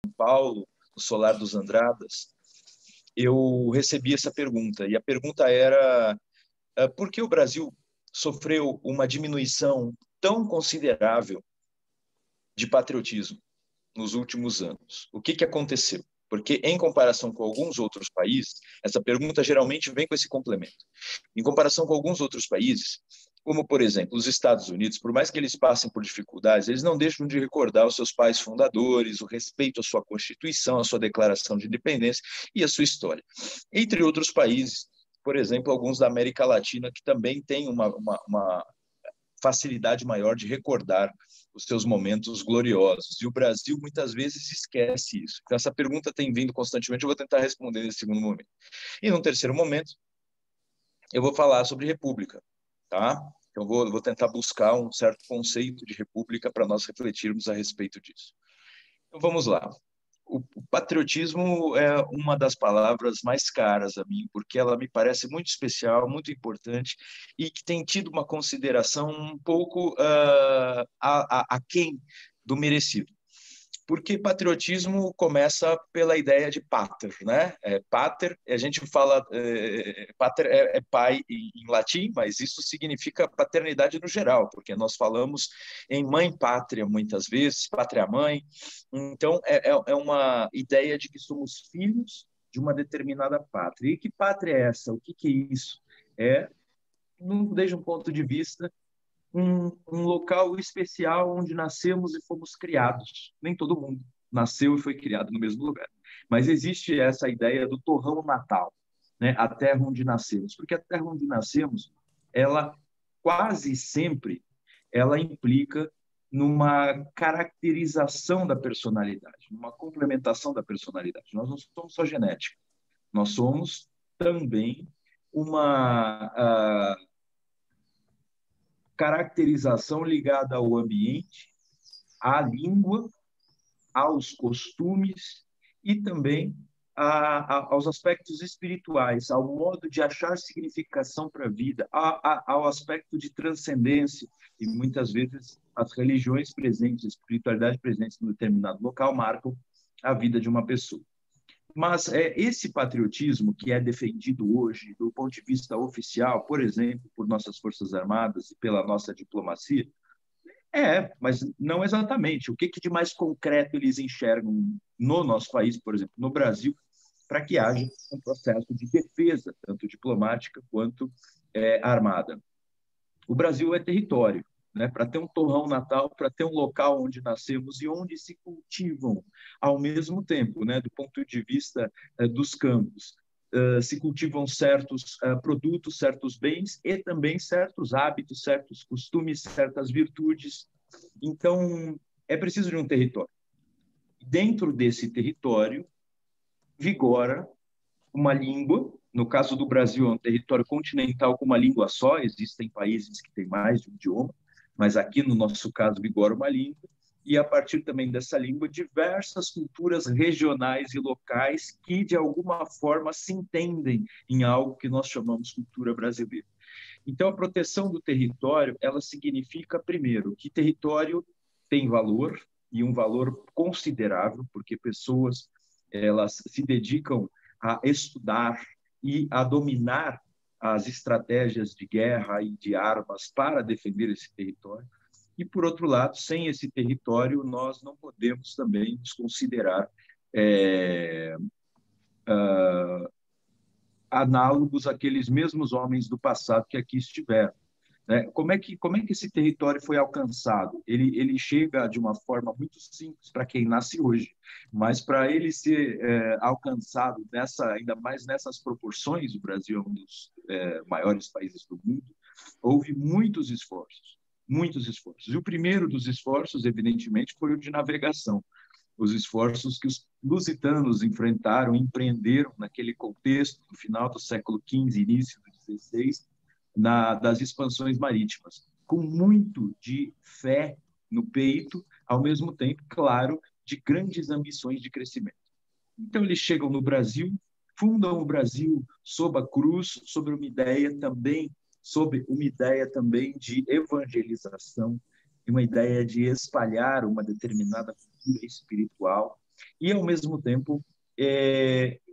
Paulo, no Solar dos Andradas, eu recebi essa pergunta. E a pergunta era: por que o Brasil sofreu uma diminuição tão considerável de patriotismo nos últimos anos? O que aconteceu? Porque, em comparação com alguns outros países, essa pergunta geralmente vem com esse complemento. Em comparação com alguns outros países, como, por exemplo, os Estados Unidos, por mais que eles passem por dificuldades, eles não deixam de recordar os seus pais fundadores, o respeito à sua Constituição, à sua Declaração de Independência e à sua história. Entre outros países, por exemplo, alguns da América Latina, que também têm uma facilidade maior de recordar os seus momentos gloriosos. E o Brasil muitas vezes esquece isso. Então, essa pergunta tem vindo constantemente, eu vou tentar responder nesse segundo momento. E no terceiro momento, eu vou falar sobre república, tá? Eu vou tentar buscar um certo conceito de república para nós refletirmos a respeito disso. Então, vamos lá. O patriotismo é uma das palavras mais caras a mim, porque ela me parece muito especial, muito importante e que tem tido uma consideração um pouco aquém do merecido. Porque patriotismo começa pela ideia de pater, né? Pater, a gente fala, pater é pai em latim, mas isso significa paternidade no geral, porque nós falamos em mãe pátria muitas vezes, pátria-mãe. Então, é uma ideia de que somos filhos de uma determinada pátria. E que pátria é essa? O que é isso? Desde um ponto de vista um local especial onde nascemos e fomos criados. Nem todo mundo nasceu e foi criado no mesmo lugar. Mas existe essa ideia do torrão natal, né? A terra onde nascemos. Porque a terra onde nascemos, ela quase sempre ela implica numa caracterização da personalidade, numa complementação da personalidade. Nós não somos só genética, nós somos também uma caracterização ligada ao ambiente, à língua, aos costumes e também aos aspectos espirituais, ao modo de achar significação para a vida, ao aspecto de transcendência. E muitas vezes as religiões presentes, a espiritualidade presente em determinado local marcam a vida de uma pessoa. Mas esse patriotismo que é defendido hoje, do ponto de vista oficial, por exemplo, por nossas Forças Armadas e pela nossa diplomacia, mas não exatamente. O que de mais concreto eles enxergam no nosso país, por exemplo, no Brasil, para que haja um processo de defesa, tanto diplomática quanto armada? O Brasil é território, né? Para ter um torrão natal, para ter um local onde nascemos e onde se cultivam ao mesmo tempo, né? Do ponto de vista dos campos, se cultivam certos produtos, certos bens e também certos hábitos, certos costumes, certas virtudes. Então, é preciso de um território. Dentro desse território, vigora uma língua. No caso do Brasil, é um território continental com uma língua só, existem países que têm mais de um idioma, mas aqui, no nosso caso, vigora uma língua, e a partir também dessa língua, diversas culturas regionais e locais que, de alguma forma, se entendem em algo que nós chamamos cultura brasileira. Então, a proteção do território, ela significa, primeiro, que território tem valor, e um valor considerável, porque pessoas elas se dedicam a estudar e a dominar as estratégias de guerra e de armas para defender esse território. E, por outro lado, sem esse território, nós não podemos também nos considerar análogos àqueles mesmos homens do passado que aqui estiveram. Como é que esse território foi alcançado? Ele chega de uma forma muito simples para quem nasce hoje, mas para ele ser alcançado ainda mais nessas proporções, o Brasil é um dos maiores países do mundo, houve muitos esforços, muitos esforços. E o primeiro dos esforços, evidentemente, foi o de navegação. Os esforços que os lusitanos enfrentaram, empreenderam naquele contexto, no final do século XV, início do XVI, das expansões marítimas, com muito de fé no peito, ao mesmo tempo, claro, de grandes ambições de crescimento. Então, eles chegam no Brasil, fundam o Brasil sob a cruz, sob uma ideia também de evangelização, uma ideia de espalhar uma determinada cultura espiritual. E, ao mesmo tempo,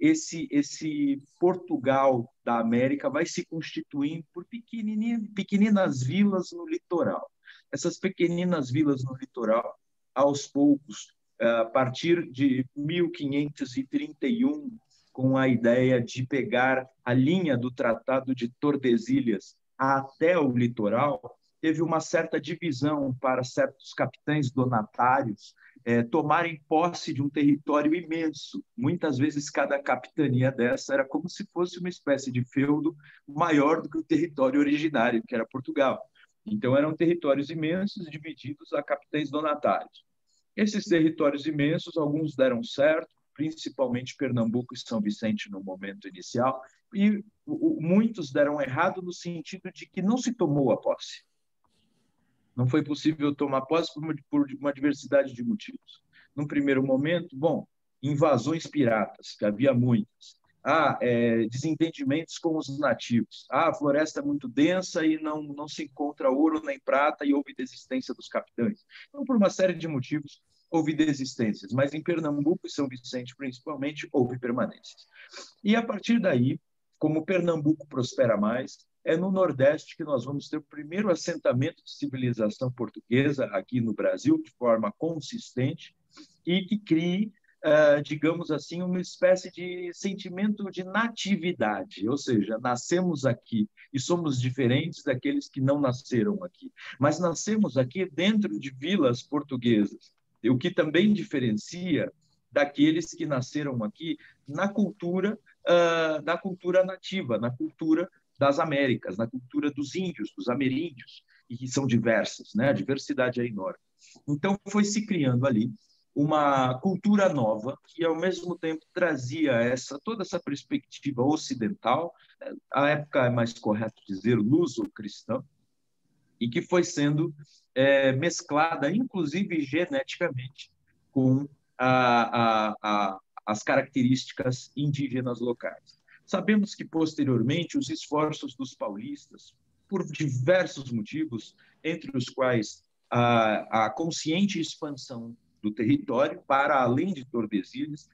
esse Portugal da América vai se constituindo por pequeninas vilas no litoral. Essas pequeninas vilas no litoral, aos poucos, a partir de 1531, com a ideia de pegar a linha do Tratado de Tordesilhas até o litoral, teve uma certa divisão para certos capitães donatários tomarem posse de um território imenso. Muitas vezes, cada capitania dessa era como se fosse uma espécie de feudo maior do que o território originário, que era Portugal. Então, eram territórios imensos divididos a capitães donatários. Esses territórios imensos, alguns deram certo, principalmente Pernambuco e São Vicente no momento inicial, e muitos deram errado no sentido de que não se tomou a posse. Não foi possível tomar posse por uma diversidade de motivos. Num primeiro momento, bom, invasões piratas, que havia muitas. Desentendimentos com os nativos. A floresta é muito densa e não se encontra ouro nem prata e houve desistência dos capitães. Então, por uma série de motivos, houve desistências, mas em Pernambuco e São Vicente, principalmente, houve permanências. E, a partir daí, como Pernambuco prospera mais, é no Nordeste que nós vamos ter o primeiro assentamento de civilização portuguesa aqui no Brasil, de forma consistente, e que crie, digamos assim, uma espécie de sentimento de natividade, ou seja, nascemos aqui e somos diferentes daqueles que não nasceram aqui, mas nascemos aqui dentro de vilas portuguesas, o que também diferencia daqueles que nasceram aqui na cultura nativa, na cultura das Américas, na cultura dos índios, dos ameríndios, e que são diversas, né? A diversidade é enorme. Então, foi se criando ali uma cultura nova que, ao mesmo tempo, trazia toda essa perspectiva ocidental, à época é mais correto dizer luso-cristã, e que foi sendo mesclada, inclusive geneticamente, com as características indígenas locais. Sabemos que, posteriormente, os esforços dos paulistas, por diversos motivos, entre os quais a consciente expansão do território para além de Tordesilhas,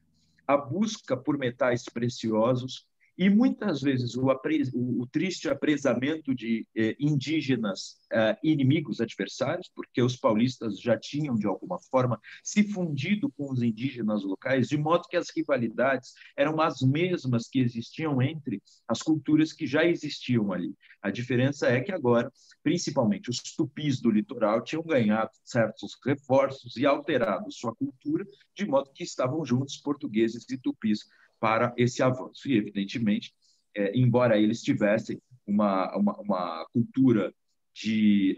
a busca por metais preciosos e, muitas vezes, o triste apresamento de indígenas inimigos, adversários, porque os paulistas já tinham, de alguma forma, se fundido com os indígenas locais, de modo que as rivalidades eram as mesmas que existiam entre as culturas que já existiam ali. A diferença é que agora, principalmente os tupis do litoral, tinham ganhado certos reforços e alterado sua cultura, de modo que estavam juntos portugueses e tupis para esse avanço. E, evidentemente, embora eles tivessem uma cultura de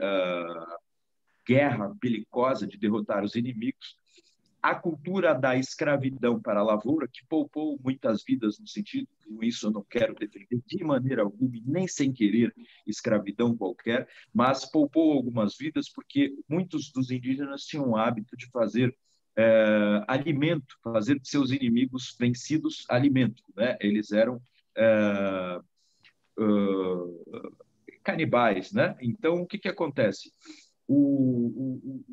guerra belicosa, de derrotar os inimigos, a cultura da escravidão para a lavoura, que poupou muitas vidas no sentido, com isso eu não quero defender de maneira alguma, nem sem querer, escravidão qualquer, mas poupou algumas vidas porque muitos dos indígenas tinham o hábito de fazer alimento, fazer de seus inimigos vencidos alimento, né? Eles eram canibais, né? Então, o que acontece?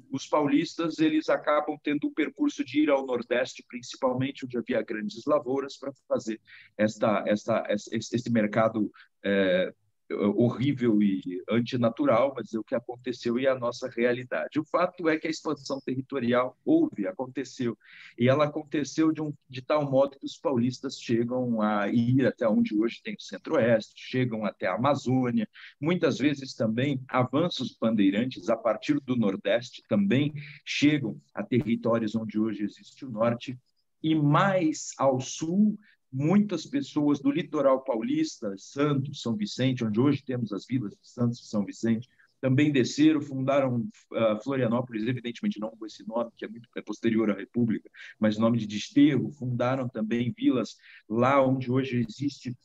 Os paulistas eles acabam tendo o percurso de ir ao Nordeste, principalmente onde havia grandes lavouras, para fazer esse mercado horrível e antinatural, mas é o que aconteceu e é a nossa realidade. O fato é que a expansão territorial aconteceu, e ela aconteceu de tal modo que os paulistas chegam a ir até onde hoje tem o Centro-Oeste, chegam até a Amazônia, muitas vezes também avanços bandeirantes a partir do Nordeste também chegam a territórios onde hoje existe o Norte, e mais ao sul, muitas pessoas do litoral paulista, Santos, São Vicente, onde hoje temos as vilas de Santos e São Vicente, também desceram, fundaram Florianópolis, evidentemente não com esse nome, que é posterior à República, mas nome de desterro, fundaram também vilas lá onde hoje existe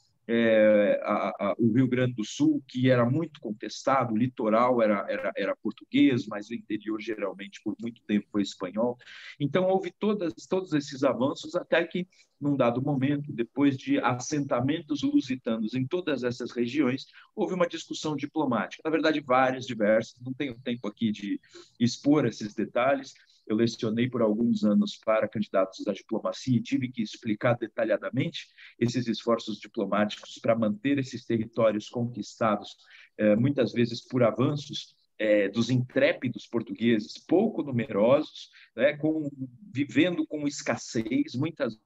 o Rio Grande do Sul, que era muito contestado, o litoral era português, mas o interior geralmente por muito tempo foi espanhol. Então houve todos esses avanços até que, num dado momento, depois de assentamentos lusitanos em todas essas regiões, houve uma discussão diplomática, na verdade várias, diversas, não tenho tempo aqui de expor esses detalhes, eu lecionei por alguns anos para candidatos à diplomacia e tive que explicar detalhadamente esses esforços diplomáticos para manter esses territórios conquistados, muitas vezes por avanços dos intrépidos portugueses, pouco numerosos, né, vivendo com escassez, muitas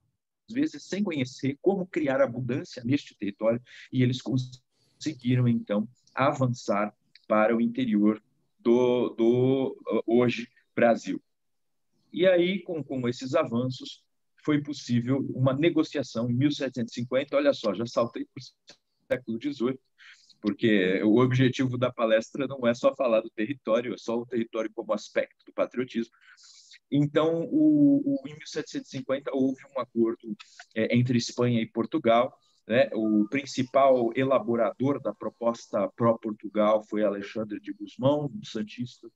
vezes sem conhecer como criar abundância neste território, e eles conseguiram, então, avançar para o interior do hoje Brasil. E aí, com esses avanços, foi possível uma negociação em 1750. Olha só, já saltei para o século XVIII, porque o objetivo da palestra não é só falar do território, é só o território como aspecto do patriotismo. Então, em 1750, houve um acordo entre Espanha e Portugal, né? O principal elaborador da proposta pró-Portugal foi Alexandre de Gusmão, um santista,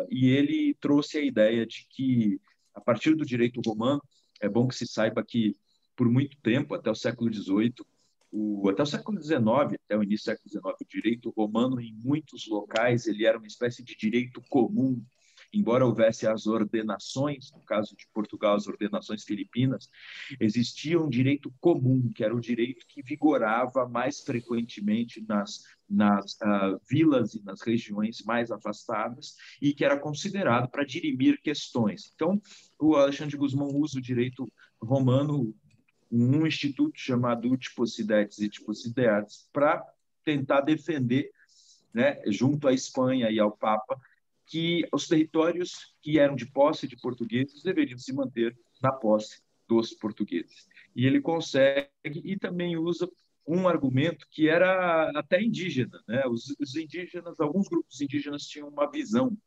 e ele trouxe a ideia de que, a partir do direito romano, é bom que se saiba que, por muito tempo, até o século XVIII, até o século XIX, até o início do século XIX, o direito romano, em muitos locais, ele era uma espécie de direito comum, embora houvesse as ordenações, no caso de Portugal, as ordenações filipinas, existia um direito comum, que era o direito que vigorava mais frequentemente nas vilas e nas regiões mais afastadas e que era considerado para dirimir questões. Então, o Alexandre de Gusmão usa o direito romano, um instituto chamado Utiposidetes e Tiposideates, para tentar defender, né, junto à Espanha e ao Papa, que os territórios que eram de posse de portugueses deveriam se manter na posse dos portugueses. E ele consegue, e também usa um argumento que era até indígena, né? Os indígenas, alguns grupos indígenas tinham uma visão,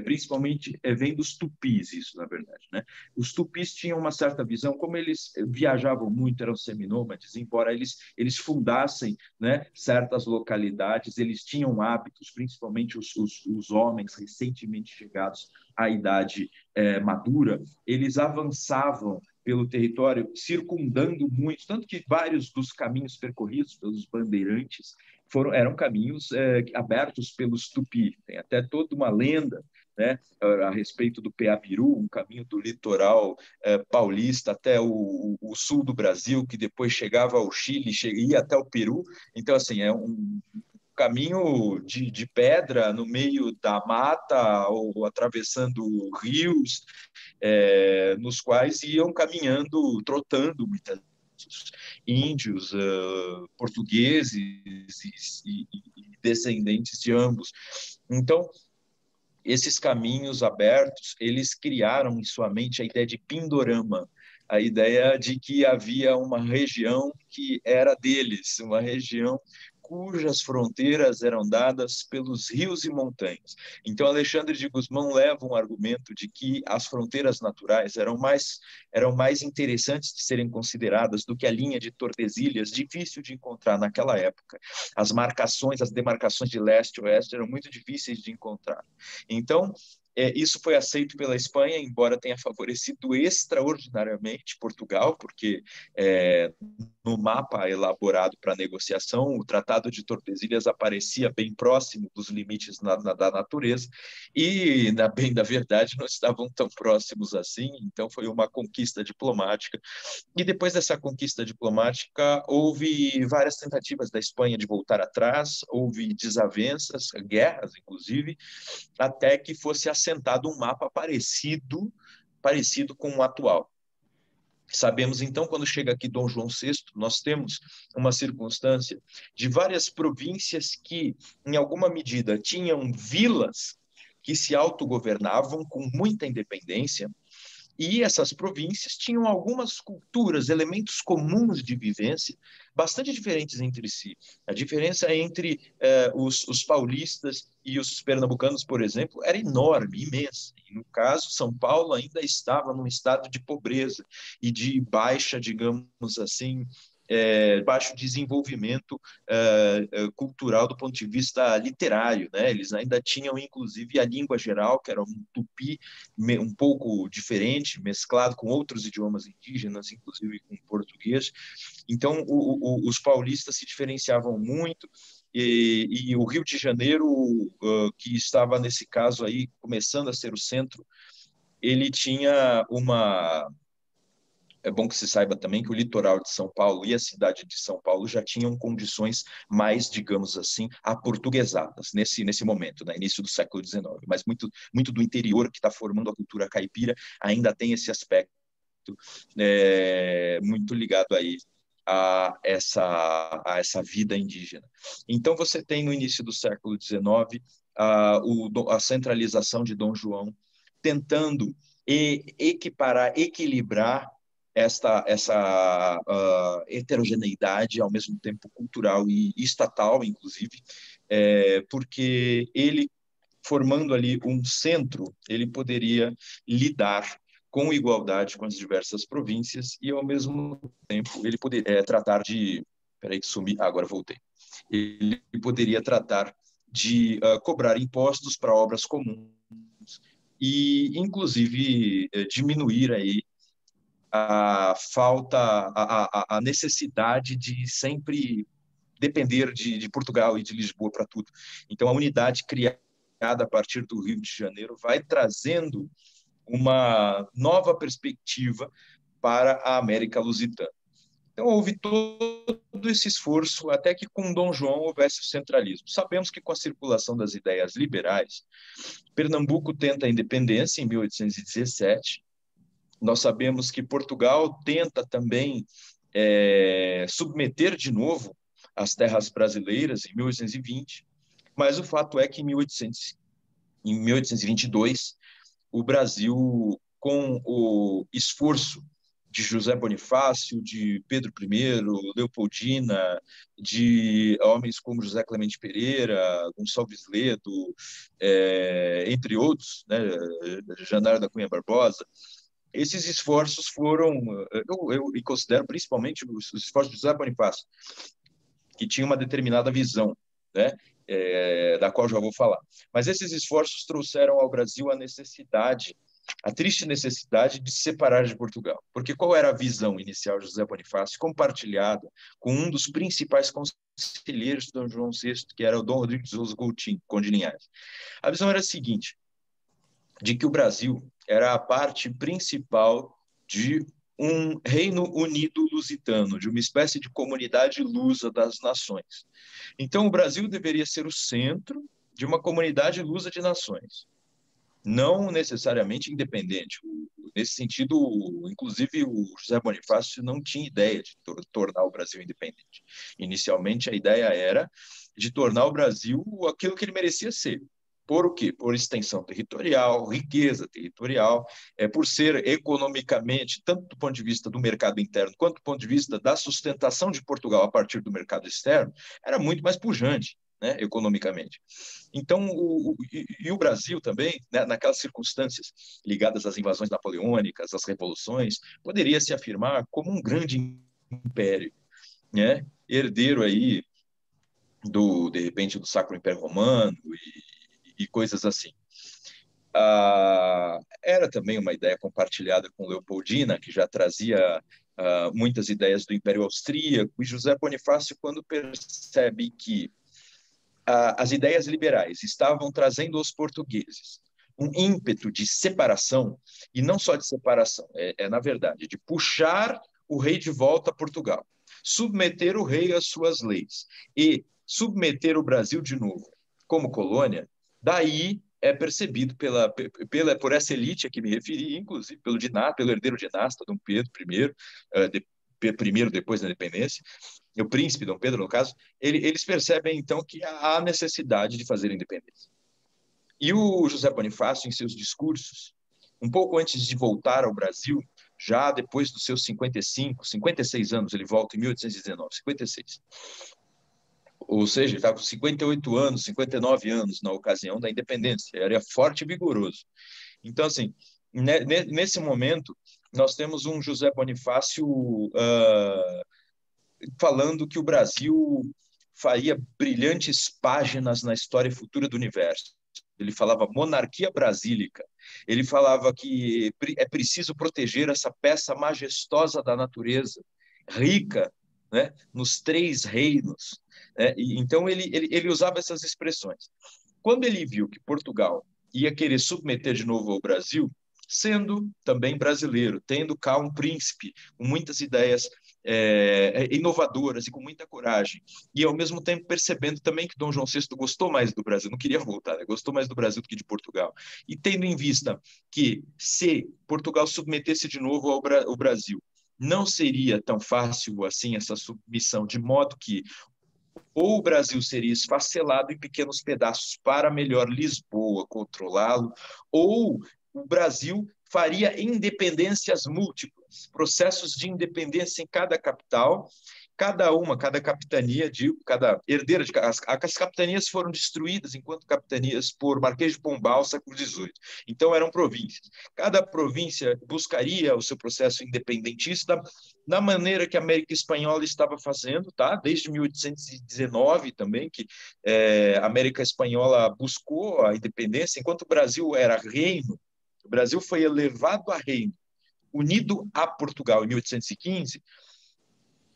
principalmente vem dos tupis isso, na verdade, né? Os tupis tinham uma certa visão, como eles viajavam muito, eram seminômades, embora eles fundassem, né, certas localidades, eles tinham hábitos, principalmente os homens recentemente chegados à idade madura, eles avançavam pelo território, circundando muito, tanto que vários dos caminhos percorridos pelos bandeirantes eram caminhos abertos pelos tupi. Tem até toda uma lenda, né, a respeito do Peabiru, um caminho do litoral paulista até o sul do Brasil, que depois chegava ao Chile, ia até o Peru. Então, assim, é um caminho de pedra no meio da mata ou atravessando rios, nos quais iam caminhando, trotando muitas índios, portugueses e descendentes de ambos. Então, esses caminhos abertos, eles criaram em sua mente a ideia de Pindorama, a ideia de que havia uma região que era deles, uma região cujas fronteiras eram dadas pelos rios e montanhas. Então, Alexandre de Gusmão leva um argumento de que as fronteiras naturais eram mais interessantes de serem consideradas do que a linha de Tordesilhas, difícil de encontrar naquela época. As marcações, as demarcações de leste e oeste eram muito difíceis de encontrar. Então, isso foi aceito pela Espanha, embora tenha favorecido extraordinariamente Portugal, porque no mapa elaborado para a negociação, o Tratado de Tordesilhas aparecia bem próximo dos limites da natureza, e, bem da verdade, não estavam tão próximos assim, então foi uma conquista diplomática. E depois dessa conquista diplomática, houve várias tentativas da Espanha de voltar atrás, houve desavenças, guerras, inclusive, até que fosse assentado um mapa parecido com o atual. Sabemos, então, quando chega aqui Dom João VI, nós temos uma circunstância de várias províncias que, em alguma medida, tinham vilas que se autogovernavam com muita independência, e essas províncias tinham algumas culturas, elementos comuns de vivência, bastante diferentes entre si. A diferença entre os paulistas e os pernambucanos, por exemplo, era enorme, imensa. E, no caso, São Paulo ainda estava num estado de pobreza e de baixa, digamos assim, baixo desenvolvimento cultural do ponto de vista literário, né? Eles ainda tinham, inclusive, a língua geral, que era um tupi um pouco diferente, mesclado com outros idiomas indígenas, inclusive com português. Então, os paulistas se diferenciavam muito, e o Rio de Janeiro, que estava, nesse caso aí, começando a ser o centro ele tinha uma... É bom que se saiba também que o litoral de São Paulo e a cidade de São Paulo já tinham condições mais, digamos assim, aportuguesadas nesse momento, né, início do século XIX. Mas muito do interior que está formando a cultura caipira ainda tem esse aspecto muito ligado aí a essa vida indígena. Então, você tem no início do século XIX a centralização de Dom João, tentando equiparar, equilibrar essa heterogeneidade, ao mesmo tempo cultural e estatal, inclusive, porque ele, formando ali um centro, ele poderia lidar com igualdade com as diversas províncias e, ao mesmo tempo, ele poderia tratar de... Peraí que sumi, agora voltei. Ele poderia tratar de cobrar impostos para obras comuns e, inclusive, diminuir aí a falta, a necessidade de sempre depender de Portugal e de Lisboa para tudo. Então, a unidade criada a partir do Rio de Janeiro vai trazendo uma nova perspectiva para a América Lusitana. Então, houve todo esse esforço até que com Dom João houvesse o centralismo. Sabemos que com a circulação das ideias liberais, Pernambuco tenta a independência em 1817. Nós sabemos que Portugal tenta também submeter de novo as terras brasileiras em 1820, mas o fato é que em 1822, o Brasil, com o esforço de José Bonifácio, de Pedro I, Leopoldina, de homens como José Clemente Pereira, Gonçalves Ledo, entre outros, né, Janário da Cunha Barbosa, esses esforços foram, eu considero principalmente os esforços de José Bonifácio, que tinha uma determinada visão, né, da qual já vou falar. Mas esses esforços trouxeram ao Brasil a triste necessidade de se separar de Portugal. Porque qual era a visão inicial de José Bonifácio, compartilhada com um dos principais conselheiros de Dom João VI, que era o Dom Rodrigo de Souza Coutinho, Conde de Linhares? A visão era a seguinte, de que o Brasil era a parte principal de um reino unido lusitano, de uma espécie de comunidade lusa das nações. Então, o Brasil deveria ser o centro de uma comunidade lusa de nações, não necessariamente independente. Nesse sentido, inclusive, o José Bonifácio não tinha ideia de tornar o Brasil independente. Inicialmente, a ideia era de tornar o Brasil aquilo que ele merecia ser. Por o quê? Por extensão territorial, riqueza territorial, por ser economicamente, tanto do ponto de vista do mercado interno, quanto do ponto de vista da sustentação de Portugal a partir do mercado externo, era muito mais pujante, né, economicamente. Então, o Brasil também, né, naquelas circunstâncias ligadas às invasões napoleônicas, às revoluções, poderia se afirmar como um grande império, né, herdeiro aí de repente, do Sacro Império Romano e coisas assim. Era também uma ideia compartilhada com Leopoldina, que já trazia muitas ideias do Império Austríaco, e José Bonifácio, quando percebe que as ideias liberais estavam trazendo aos portugueses um ímpeto de separação, e não só de separação, na verdade, de puxar o rei de volta a Portugal, submeter o rei às suas leis e submeter o Brasil de novo como colônia, daí é percebido por essa elite a que me referi, inclusive pelo herdeiro dinasta, Dom Pedro I, primeiro depois da independência, o príncipe Dom Pedro, no caso, eles percebem, então, que há necessidade de fazer independência. E o José Bonifácio, em seus discursos, um pouco antes de voltar ao Brasil, já depois dos seus 56 anos, ele volta em 1819, 56. Ou seja, ele estava com 58 anos, 59 anos na ocasião da independência, era forte e vigoroso. Então, assim, nesse momento, nós temos um José Bonifácio falando que o Brasil faria brilhantes páginas na história futura do universo. Ele falava monarquia brasílica. Ele falava que é preciso proteger essa peça majestosa da natureza, rica, né, nos três reinos. Então, ele usava essas expressões. Quando ele viu que Portugal ia querer submeter de novo ao Brasil, sendo também brasileiro, tendo cá um príncipe com muitas ideias inovadoras e com muita coragem, e ao mesmo tempo percebendo também que Dom João VI gostou mais do Brasil, não queria voltar, né? Gostou mais do Brasil do que de Portugal, e tendo em vista que se Portugal submetesse de novo ao Brasil, não seria tão fácil assim essa submissão, de modo que ou o Brasil seria esfacelado em pequenos pedaços para melhor Lisboa controlá-lo, ou o Brasil faria independências múltiplas, processos de independência em cada capital, cada capitania, digo, cada herdeira de as capitanias foram destruídas enquanto capitanias por Marquês de Pombal, século XVIII. Então eram províncias. Cada província buscaria o seu processo independentista na maneira que a América Espanhola estava fazendo, tá? Desde 1819 também, que a América Espanhola buscou a independência, enquanto o Brasil era reino, o Brasil foi elevado a reino, unido a Portugal em 1815,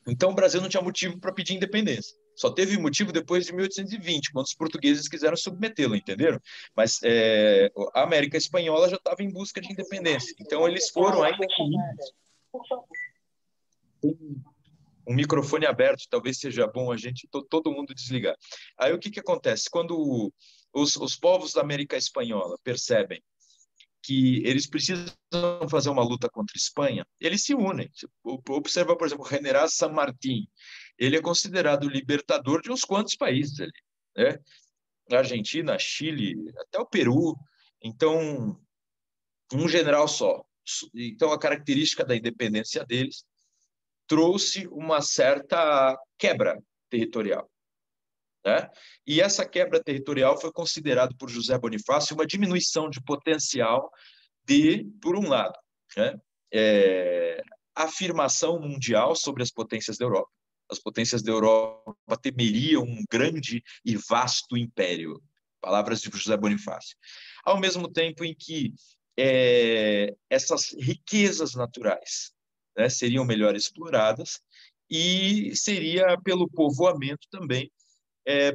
então o Brasil não tinha motivo para pedir independência. Só teve motivo depois de 1820, quando os portugueses quiseram submetê-lo, entenderam? Mas a América Espanhola já estava em busca de independência. Então eles foram ainda que um microfone aberto, talvez seja bom a gente, todo mundo desligar. Aí o que acontece? Quando os povos da América Espanhola percebem que eles precisam fazer uma luta contra a Espanha, eles se unem. Observa, por exemplo, o general San Martín. Ele é considerado o libertador de uns quantos países ali, né? Argentina, Chile, até o Peru. Então, um general só. Então, a característica da independência deles trouxe uma certa quebra territorial, né? E essa quebra territorial foi considerada por José Bonifácio uma diminuição de potencial de, por um lado, né, afirmação mundial sobre as potências da Europa. As potências da Europa temeriam um grande e vasto império. Palavras de José Bonifácio. Ao mesmo tempo em que essas riquezas naturais, né, seriam melhor exploradas e seria pelo povoamento também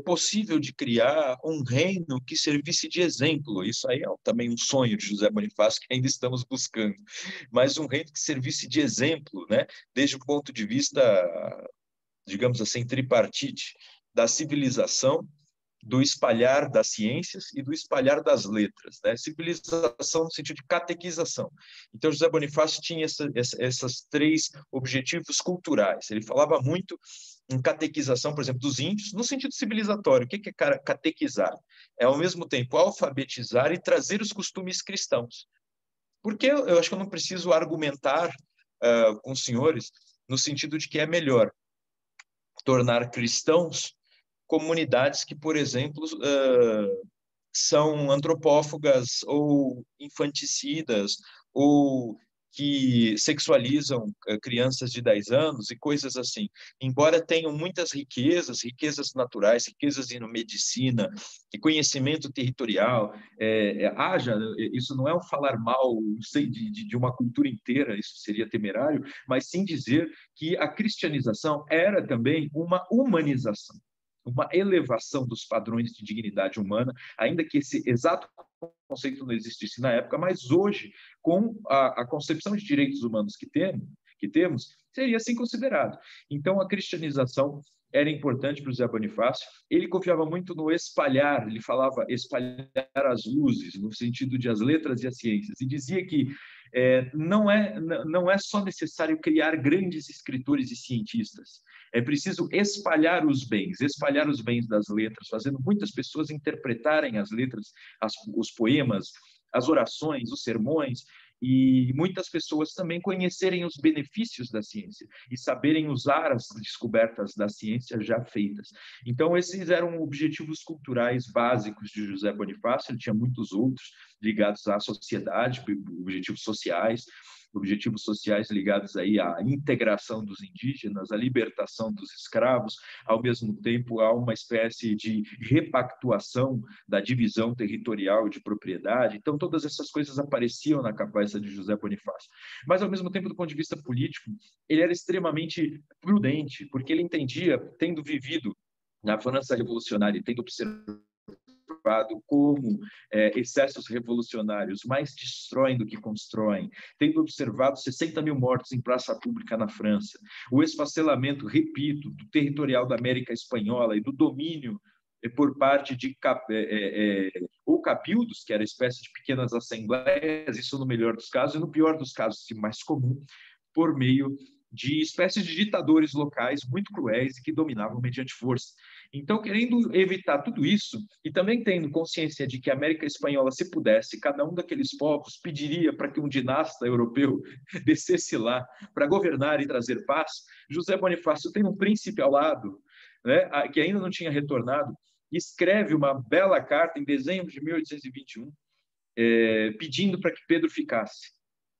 possível de criar um reino que servisse de exemplo. Isso aí é também um sonho de José Bonifácio que ainda estamos buscando, mas um reino que servisse de exemplo, né, desde o ponto de vista, digamos assim, tripartite, da civilização, do espalhar das ciências e do espalhar das letras, né? Civilização no sentido de catequização. Então, José Bonifácio tinha essas três objetivos culturais. Ele falava muito em catequização, por exemplo, dos índios, no sentido civilizatório. O que é catequizar? É, ao mesmo tempo, alfabetizar e trazer os costumes cristãos. Porque eu acho que eu não preciso argumentar com os senhores no sentido de que é melhor tornar cristãos comunidades que, por exemplo, são antropófagas ou infanticidas ou que sexualizam crianças de 10 anos e coisas assim. Embora tenham muitas riquezas naturais, riquezas em medicina e conhecimento territorial, isso não é um falar mal de uma cultura inteira, isso seria temerário, mas sim dizer que a cristianização era também uma humanização, uma elevação dos padrões de dignidade humana, ainda que esse exato conceito não existisse na época, mas hoje, com a concepção de direitos humanos que temos, seria assim considerado. Então, a cristianização era importante para o Zé Bonifácio. Ele confiava muito no espalhar, ele falava espalhar as luzes, no sentido de as letras e as ciências, e dizia que não é só necessário criar grandes escritores e cientistas, é preciso espalhar os bens das letras, fazendo muitas pessoas interpretarem as letras, os poemas, as orações, os sermões, e muitas pessoas também conhecerem os benefícios da ciência e saberem usar as descobertas da ciência já feitas. Então, esses eram objetivos culturais básicos de José Bonifácio. Ele tinha muitos outros ligados à sociedade, objetivos sociais ligados aí à integração dos indígenas, à libertação dos escravos, ao mesmo tempo há uma espécie de repactuação da divisão territorial de propriedade. Então, todas essas coisas apareciam na cabeça de José Bonifácio. Mas, ao mesmo tempo, do ponto de vista político, ele era extremamente prudente, porque ele entendia, tendo vivido na França revolucionária e tendo observado como excessos revolucionários mais destroem do que constroem, tendo observado 60 mil mortos em praça pública na França, o esfacelamento, repito, do territorial da América Espanhola e do domínio por parte de ou cabildos, que era espécie de pequenas assembleias, isso no melhor dos casos, e no pior dos casos, e mais comum, por meio de espécies de ditadores locais muito cruéis e que dominavam mediante força. Então, querendo evitar tudo isso, e também tendo consciência de que a América Espanhola, se pudesse, cada um daqueles povos pediria para que um dinasta europeu descesse lá para governar e trazer paz, José Bonifácio tem um príncipe ao lado, né, que ainda não tinha retornado, escreve uma bela carta em dezembro de 1821, pedindo para que Pedro ficasse.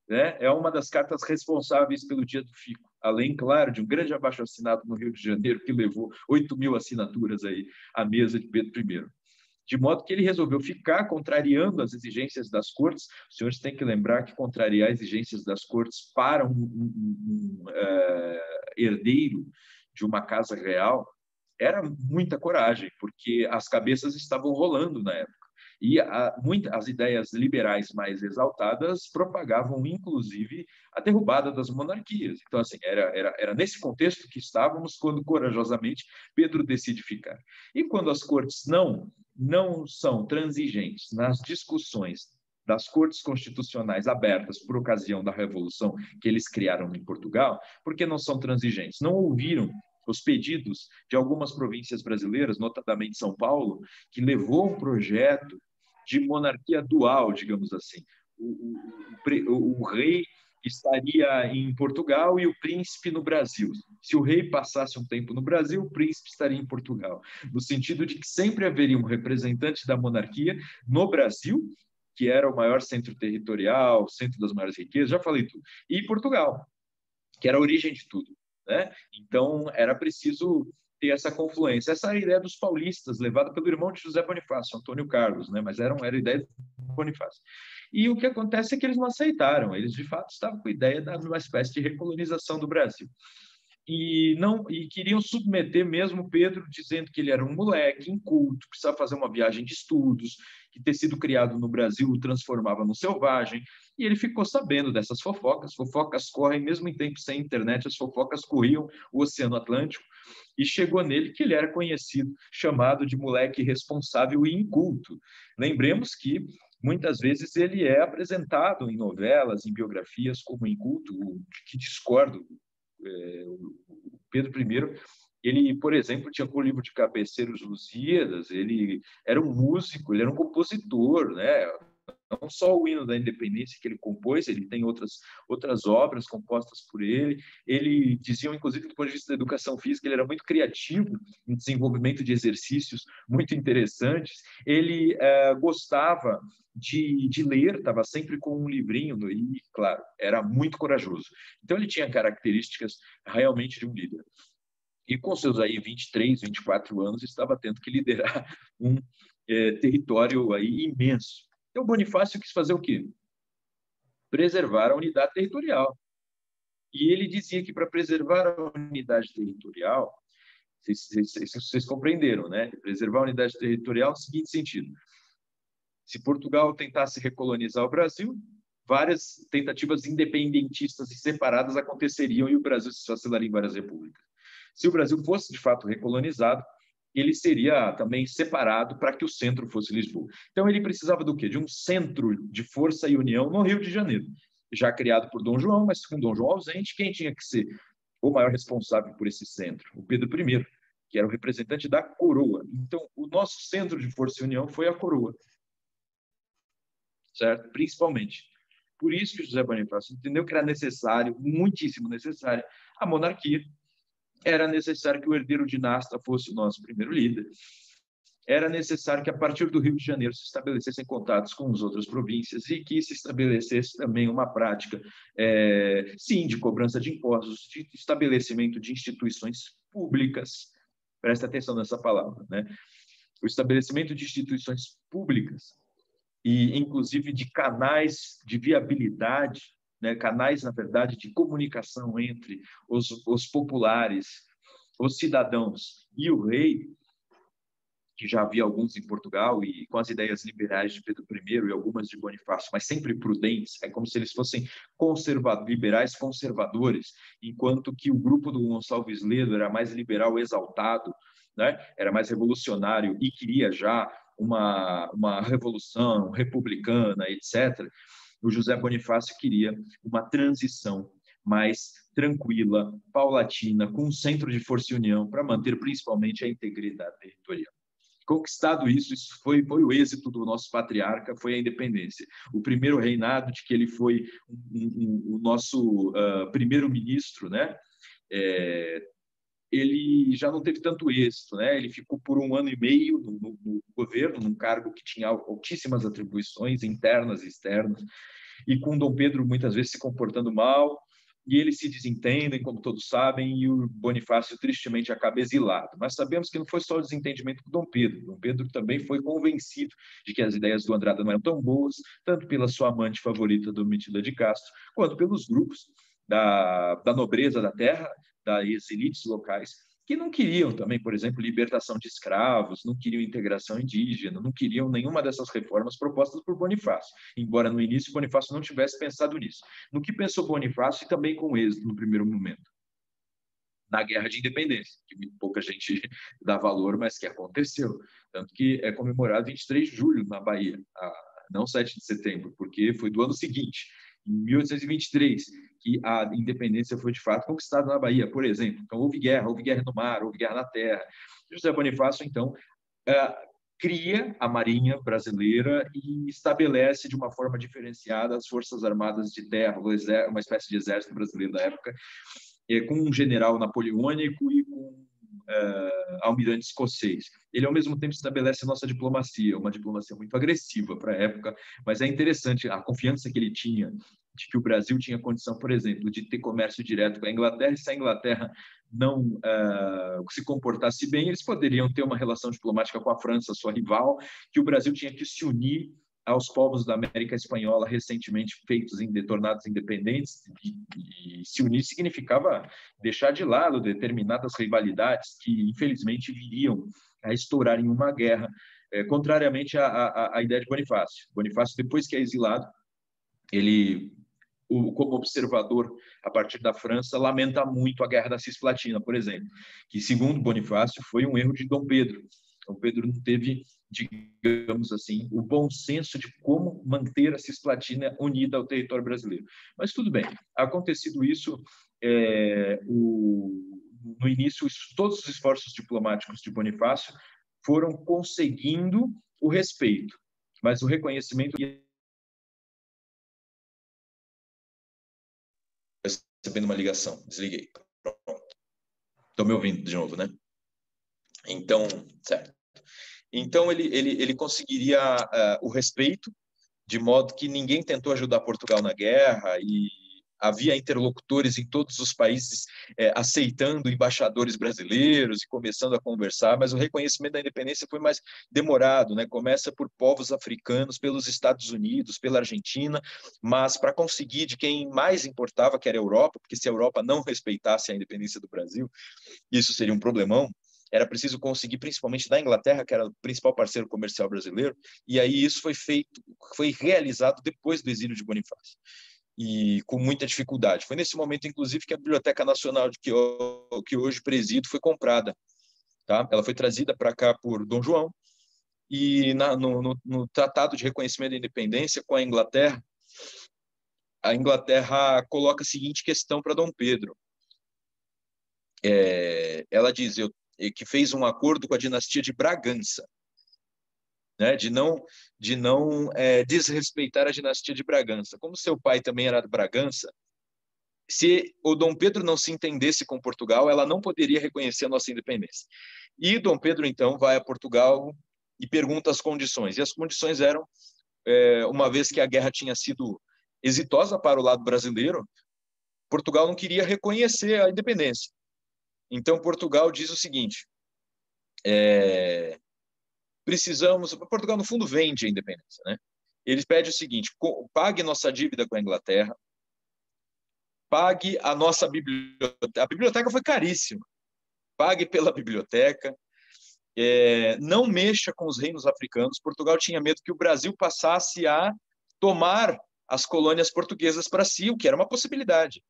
Né? É uma das cartas responsáveis pelo Dia do Fico, além, claro, de um grande abaixo-assinado no Rio de Janeiro, que levou 8.000 assinaturas aí à mesa de Pedro I. De modo que ele resolveu ficar contrariando as exigências das cortes. Os senhores têm que lembrar que contrariar exigências das cortes para um herdeiro de uma casa real era muita coragem, porque as cabeças estavam rolando na época. E as ideias liberais mais exaltadas propagavam, inclusive, a derrubada das monarquias. Então, assim, era nesse contexto que estávamos quando, corajosamente, Pedro decide ficar. E quando as cortes não são transigentes nas discussões das cortes constitucionais abertas por ocasião da Revolução que eles criaram em Portugal, porque não são transigentes? Não ouviram os pedidos de algumas províncias brasileiras, notadamente São Paulo, que levou um projeto de monarquia dual, digamos assim. O rei estaria em Portugal e o príncipe no Brasil. Se o rei passasse um tempo no Brasil, o príncipe estaria em Portugal, no sentido de que sempre haveria um representante da monarquia no Brasil, que era o maior centro territorial, centro das maiores riquezas, já falei tudo, e Portugal, que era a origem de tudo. Né? Então, era preciso ter essa confluência. Essa era a ideia dos paulistas, levada pelo irmão de José Bonifácio, Antônio Carlos, né? Mas era a ideia de Bonifácio. E o que acontece é que eles não aceitaram, eles de fato estavam com a ideia de uma espécie de recolonização do Brasil. E queriam submeter mesmo Pedro, dizendo que ele era um moleque inculto, precisava fazer uma viagem de estudos, que ter sido criado no Brasil o transformava no selvagem, e ele ficou sabendo dessas fofocas correm mesmo em tempos sem internet, as fofocas corriam o Oceano Atlântico, e chegou nele que ele era conhecido, chamado de moleque irresponsável e inculto. Lembremos que muitas vezes ele é apresentado em novelas, em biografias como inculto, que discordo. O Pedro I, ele, por exemplo, tinha como livro de cabeceira os Lusíadas, ele era um músico, ele era um compositor, né? Não só o hino da independência que ele compôs, ele tem outras obras compostas por ele. Ele dizia, inclusive, do ponto de vista da educação física, ele era muito criativo em desenvolvimento de exercícios muito interessantes. Ele gostava de ler, estava sempre com um livrinho, e, claro, era muito corajoso. Então, ele tinha características realmente de um líder. E com seus aí 23, 24 anos, estava tendo que liderar um território aí imenso. Então, Bonifácio quis fazer o quê? Preservar a unidade territorial. E ele dizia que para preservar a unidade territorial, vocês compreenderam, né? Preservar a unidade territorial no seguinte sentido: se Portugal tentasse recolonizar o Brasil, várias tentativas independentistas e separadas aconteceriam e o Brasil se esfacelaria em várias repúblicas. Se o Brasil fosse de fato recolonizado, ele seria também separado para que o centro fosse Lisboa. Então, ele precisava do quê? De um centro de força e união no Rio de Janeiro, já criado por Dom João, mas com Dom João ausente, quem tinha que ser o maior responsável por esse centro? O Pedro I, que era o representante da coroa. Então, o nosso centro de força e união foi a coroa, certo? Principalmente. Por isso que José Bonifácio entendeu que era necessário, muitíssimo necessário, a monarquia. Era necessário que o herdeiro dinasta fosse o nosso primeiro líder. Era necessário que, a partir do Rio de Janeiro, se estabelecessem contatos com as outras províncias e que se estabelecesse também uma prática, sim, de cobrança de impostos, de estabelecimento de instituições públicas. Presta atenção nessa palavra, né? O estabelecimento de instituições públicas e, inclusive, de canais de viabilidade, né, canais, na verdade, de comunicação entre os populares, os cidadãos e o rei, que já havia alguns em Portugal, e com as ideias liberais de Pedro I e algumas de Bonifácio, mas sempre prudentes, é como se eles fossem liberais conservadores, enquanto que o grupo do Gonçalves Ledo era mais liberal exaltado, né? Era mais revolucionário e queria já uma revolução republicana, etc. O José Bonifácio queria uma transição mais tranquila, paulatina, com um centro de força e união para manter principalmente a integridade territorial. Conquistado isso, foi o êxito do nosso patriarca, foi a independência. O primeiro reinado, de que ele foi o nosso primeiro-ministro, né? Ele já não teve tanto êxito, né? Ele ficou por 1 ano e meio no governo, num cargo que tinha altíssimas atribuições internas e externas, e com Dom Pedro muitas vezes se comportando mal, e eles se desentendem, como todos sabem, e o Bonifácio tristemente acaba exilado. Mas sabemos que não foi só o desentendimento com Dom Pedro. Dom Pedro também foi convencido de que as ideias do Andrada não eram tão boas, tanto pela sua amante favorita, Domitila de Castro, quanto pelos grupos da nobreza da terra, das elites locais, que não queriam também, por exemplo, libertação de escravos, não queriam integração indígena, não queriam nenhuma dessas reformas propostas por Bonifácio, embora no início Bonifácio não tivesse pensado nisso. No que pensou Bonifácio e também com êxito no primeiro momento? Na Guerra de Independência, que pouca gente dá valor, mas que aconteceu. Tanto que é comemorado 23 de julho na Bahia, não 7 de setembro, porque foi do ano seguinte, em 1823, que a independência foi de fato conquistada na Bahia, por exemplo. Então houve guerra no mar, houve guerra na terra. José Bonifácio, então, cria a Marinha Brasileira e estabelece de uma forma diferenciada as Forças Armadas de Terra, uma espécie de exército brasileiro da época, com um general napoleônico e com almirante escocês. Ele, ao mesmo tempo, estabelece nossa diplomacia, uma diplomacia muito agressiva para a época, mas é interessante a confiança que ele tinha de que o Brasil tinha condição, por exemplo, de ter comércio direto com a Inglaterra, e se a Inglaterra não se comportasse bem, eles poderiam ter uma relação diplomática com a França, sua rival, que o Brasil tinha que se unir aos povos da América Espanhola recentemente tornados independentes, e se unir significava deixar de lado determinadas rivalidades que, infelizmente, viriam a estourar em uma guerra, contrariamente à ideia de Bonifácio. Bonifácio, depois que é exilado, ele, como observador a partir da França, lamenta muito a Guerra da Cisplatina, por exemplo, que, segundo Bonifácio, foi um erro de Dom Pedro. Dom Pedro não teve, digamos assim, o bom senso de como manter a Cisplatina unida ao território brasileiro. Mas tudo bem, acontecido isso, no início, todos os esforços diplomáticos de Bonifácio foram conseguindo o respeito, mas o reconhecimento... Recebendo uma ligação, desliguei. Estão me ouvindo de novo, né? Então, certo. Então, ele conseguiria o respeito, de modo que ninguém tentou ajudar Portugal na guerra, e havia interlocutores em todos os países aceitando embaixadores brasileiros e começando a conversar, mas o reconhecimento da independência foi mais demorado, né? Começa por povos africanos, pelos Estados Unidos, pela Argentina, mas para conseguir de quem mais importava, que era a Europa, porque se a Europa não respeitasse a independência do Brasil, isso seria um problemão. Era preciso conseguir, principalmente da Inglaterra, que era o principal parceiro comercial brasileiro, e aí isso foi realizado depois do exílio de Bonifácio, e com muita dificuldade. Foi nesse momento, inclusive, que a Biblioteca Nacional que hoje presido foi comprada. Tá? Ela foi trazida para cá por Dom João, e no Tratado de Reconhecimento da Independência com a Inglaterra coloca a seguinte questão para Dom Pedro. Ela diz que fez um acordo com a dinastia de Bragança, né, de não desrespeitar a dinastia de Bragança. Como seu pai também era de Bragança, se o Dom Pedro não se entendesse com Portugal, ela não poderia reconhecer a nossa independência. E Dom Pedro, então, vai a Portugal e pergunta as condições. E as condições eram, uma vez que a guerra tinha sido exitosa para o lado brasileiro, Portugal não queria reconhecer a independência. Então, Portugal diz o seguinte: Portugal, no fundo, vende a independência, né? Eles pedem o seguinte: pague nossa dívida com a Inglaterra, pague a nossa biblioteca. A biblioteca foi caríssima. Pague pela biblioteca, não mexa com os reinos africanos. Portugal tinha medo que o Brasil passasse a tomar as colônias portuguesas para si, o que era uma possibilidade.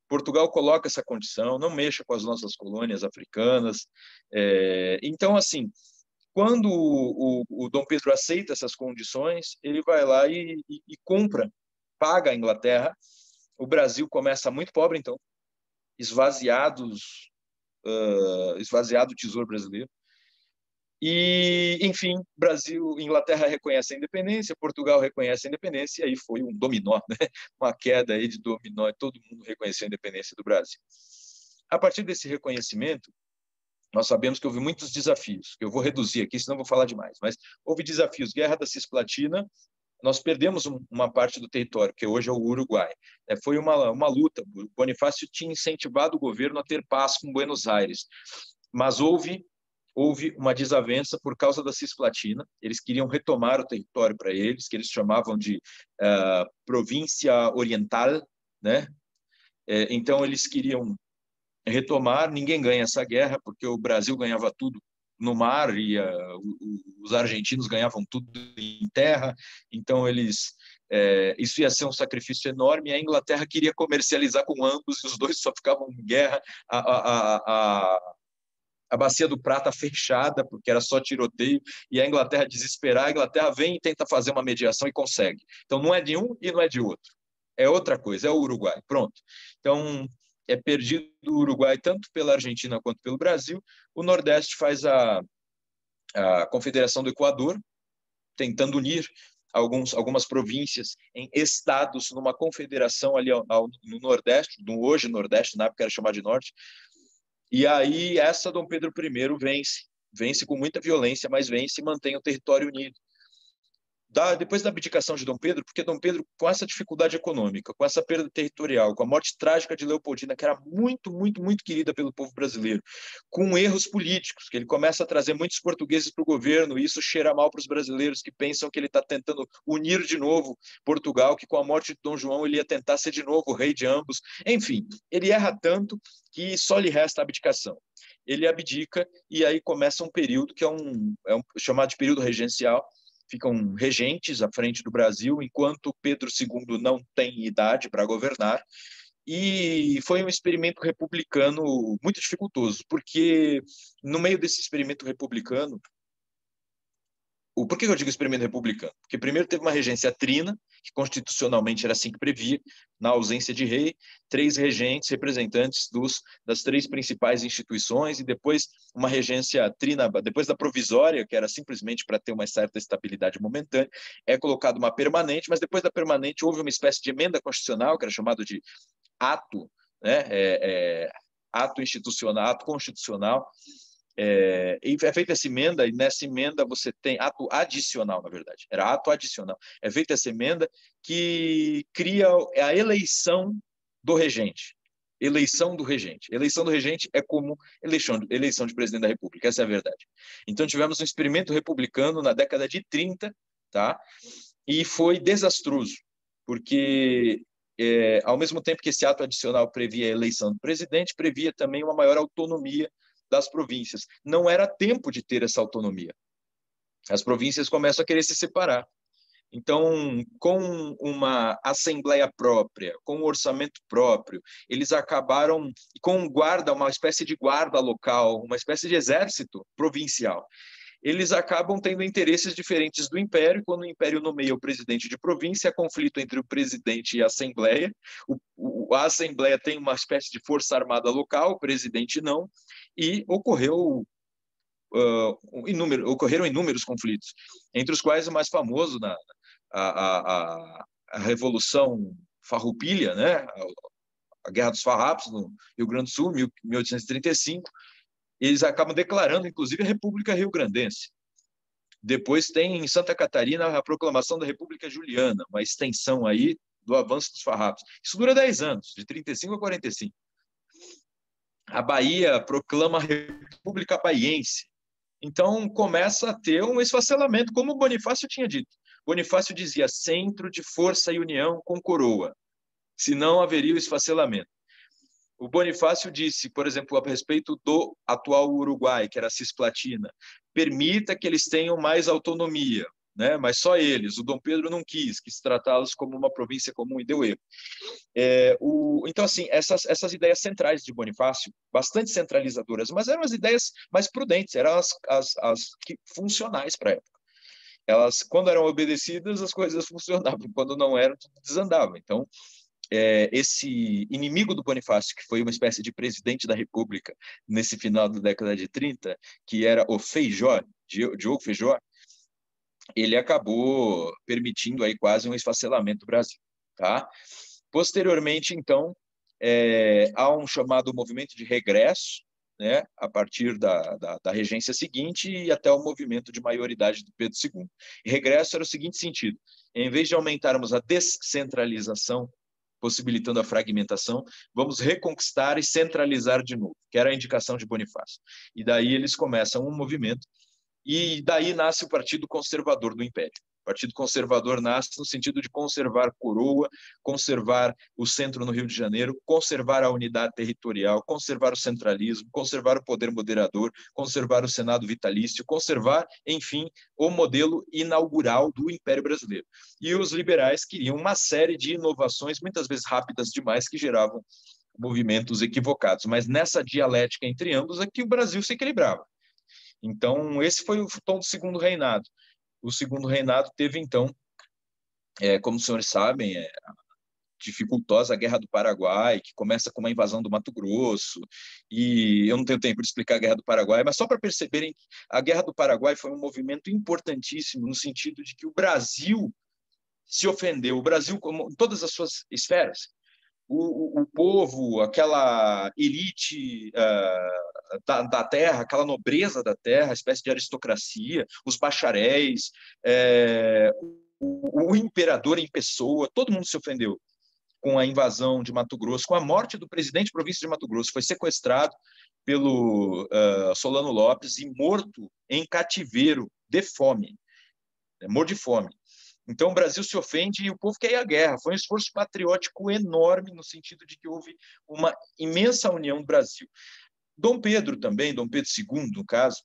Portugal coloca essa condição, não mexa com as nossas colônias africanas. Então, assim, quando o Dom Pedro aceita essas condições, ele vai lá e compra, paga a Inglaterra. O Brasil começa muito pobre, então, esvaziado o tesouro brasileiro. E, enfim, Brasil, Inglaterra reconhece a independência, Portugal reconhece a independência, e aí foi um dominó, né? Uma queda aí de dominó, e todo mundo reconheceu a independência do Brasil. A partir desse reconhecimento, nós sabemos que houve muitos desafios, que eu vou reduzir aqui, senão vou falar demais, mas houve desafios. Guerra da Cisplatina, nós perdemos uma parte do território, que hoje é o Uruguai. Foi uma luta. O Bonifácio tinha incentivado o governo a ter paz com Buenos Aires, mas houve uma desavença por causa da Cisplatina. Eles queriam retomar o território para eles, que eles chamavam de província oriental, né? Então, eles queriam retomar. Ninguém ganha essa guerra, porque o Brasil ganhava tudo no mar e os argentinos ganhavam tudo em terra. Então, isso ia ser um sacrifício enorme. A Inglaterra queria comercializar com ambos, e os dois só ficavam em guerra. A Bacia do Prata fechada, porque era só tiroteio, e a Inglaterra desesperada. A Inglaterra vem e tenta fazer uma mediação e consegue. Então, não é de um e não é de outro. É outra coisa, é o Uruguai. Pronto. Então, é perdido o Uruguai tanto pela Argentina quanto pelo Brasil. O Nordeste faz a Confederação do Equador, tentando unir algumas províncias em estados numa confederação ali no Nordeste, no hoje Nordeste, na época era chamado de Norte. E aí Dom Pedro I vence com muita violência, mas vence e mantém o território unido. Depois da abdicação de Dom Pedro, porque Dom Pedro, com essa dificuldade econômica, com essa perda territorial, com a morte trágica de Leopoldina, que era muito, muito, muito querida pelo povo brasileiro, com erros políticos, que ele começa a trazer muitos portugueses para o governo, e isso cheira mal para os brasileiros que pensam que ele está tentando unir de novo Portugal, que com a morte de Dom João ele ia tentar ser de novo o rei de ambos. Enfim, ele erra tanto que só lhe resta a abdicação. Ele abdica e aí começa um período que é chamado de período regencial. Ficam regentes à frente do Brasil, enquanto Pedro II não tem idade para governar. E foi um experimento republicano muito dificultoso, porque no meio desse experimento republicano, por que eu digo experimento republicano? Porque primeiro teve uma regência trina, que constitucionalmente era assim que previa, na ausência de rei, 3 regentes representantes das 3 principais instituições, e depois uma regência trina, depois da provisória, que era simplesmente para ter uma certa estabilidade momentânea, é colocada uma permanente, mas depois da permanente houve uma espécie de emenda constitucional, que era chamado de ato, né? Ato institucional, ato constitucional. E é feita essa emenda, e nessa emenda você tem ato adicional, na verdade, era ato adicional. É feita essa emenda que cria a eleição do regente. Eleição do regente. Eleição do regente é como eleição de presidente da República, essa é a verdade. Então tivemos um experimento republicano na década de 30, tá? E foi desastroso, porque ao mesmo tempo que esse ato adicional previa a eleição do presidente, previa também uma maior autonomia das províncias. Não era tempo de ter essa autonomia. As províncias começam a querer se separar. Então, com uma assembleia própria, com um orçamento próprio, eles acabaram com uma espécie de guarda local, uma espécie de exército provincial. Eles acabam tendo interesses diferentes do Império. Quando o Império nomeia o presidente de província, há conflito entre o presidente e a Assembleia. A Assembleia tem uma espécie de força armada local, o presidente não, e ocorreram inúmeros conflitos, entre os quais o mais famoso, a Revolução Farroupilha, né? A Guerra dos Farrapos, no Rio Grande do Sul, 1835, eles acabam declarando, inclusive, a República Rio-Grandense. Depois tem em Santa Catarina a proclamação da República Juliana, uma extensão aí do avanço dos farrapos. Isso dura 10 anos, de 35 a 45. A Bahia proclama a República Baiense. Então começa a ter um esfacelamento, como o Bonifácio tinha dito. Bonifácio dizia centro de força e união com coroa, senão haveria o esfacelamento. O Bonifácio disse, por exemplo, a respeito do atual Uruguai, que era a Cisplatina, permita que eles tenham mais autonomia, né? Mas só eles. O Dom Pedro não quis tratá-los como uma província comum e deu erro. Então, assim, essas ideias centrais de Bonifácio, bastante centralizadoras, mas eram as ideias mais prudentes, eram as funcionais para a época. Elas, quando eram obedecidas, as coisas funcionavam, quando não eram, tudo desandava. Então, esse inimigo do Bonifácio, que foi uma espécie de presidente da República nesse final da década de 30, que era o Feijó, Diogo Feijó, ele acabou permitindo aí quase um esfacelamento do Brasil. Tá? Posteriormente, então, há um chamado movimento de regresso, né, a partir da regência seguinte e até o movimento de maioridade do Pedro II. E regresso era o seguinte sentido: em vez de aumentarmos a descentralização, possibilitando a fragmentação, vamos reconquistar e centralizar de novo, que era a indicação de Bonifácio. E daí eles começam um movimento, e daí nasce o Partido Conservador do Império. O Partido Conservador nasce no sentido de conservar a coroa, conservar o centro no Rio de Janeiro, conservar a unidade territorial, conservar o centralismo, conservar o poder moderador, conservar o Senado vitalício, conservar, enfim, o modelo inaugural do Império Brasileiro. E os liberais queriam uma série de inovações, muitas vezes rápidas demais, que geravam movimentos equivocados. Mas nessa dialética entre ambos é que o Brasil se equilibrava. Então, esse foi o tom do segundo reinado. O segundo reinado teve, então, como os senhores sabem, dificultosa a Guerra do Paraguai, que começa com uma invasão do Mato Grosso, e eu não tenho tempo de explicar a Guerra do Paraguai, mas só para perceberem, a Guerra do Paraguai foi um movimento importantíssimo no sentido de que o Brasil se ofendeu, o Brasil, como em todas as suas esferas, o povo, aquela elite da terra, aquela nobreza da terra, espécie de aristocracia, os bacharéis, o imperador em pessoa, todo mundo se ofendeu com a invasão de Mato Grosso, com a morte do presidente da província de Mato Grosso. Foi sequestrado pelo Solano Lopes e morto em cativeiro de fome, morto de fome. Então, o Brasil se ofende e o povo quer ir à guerra. Foi um esforço patriótico enorme, no sentido de que houve uma imensa união do Brasil. Dom Pedro também, Dom Pedro II, no caso,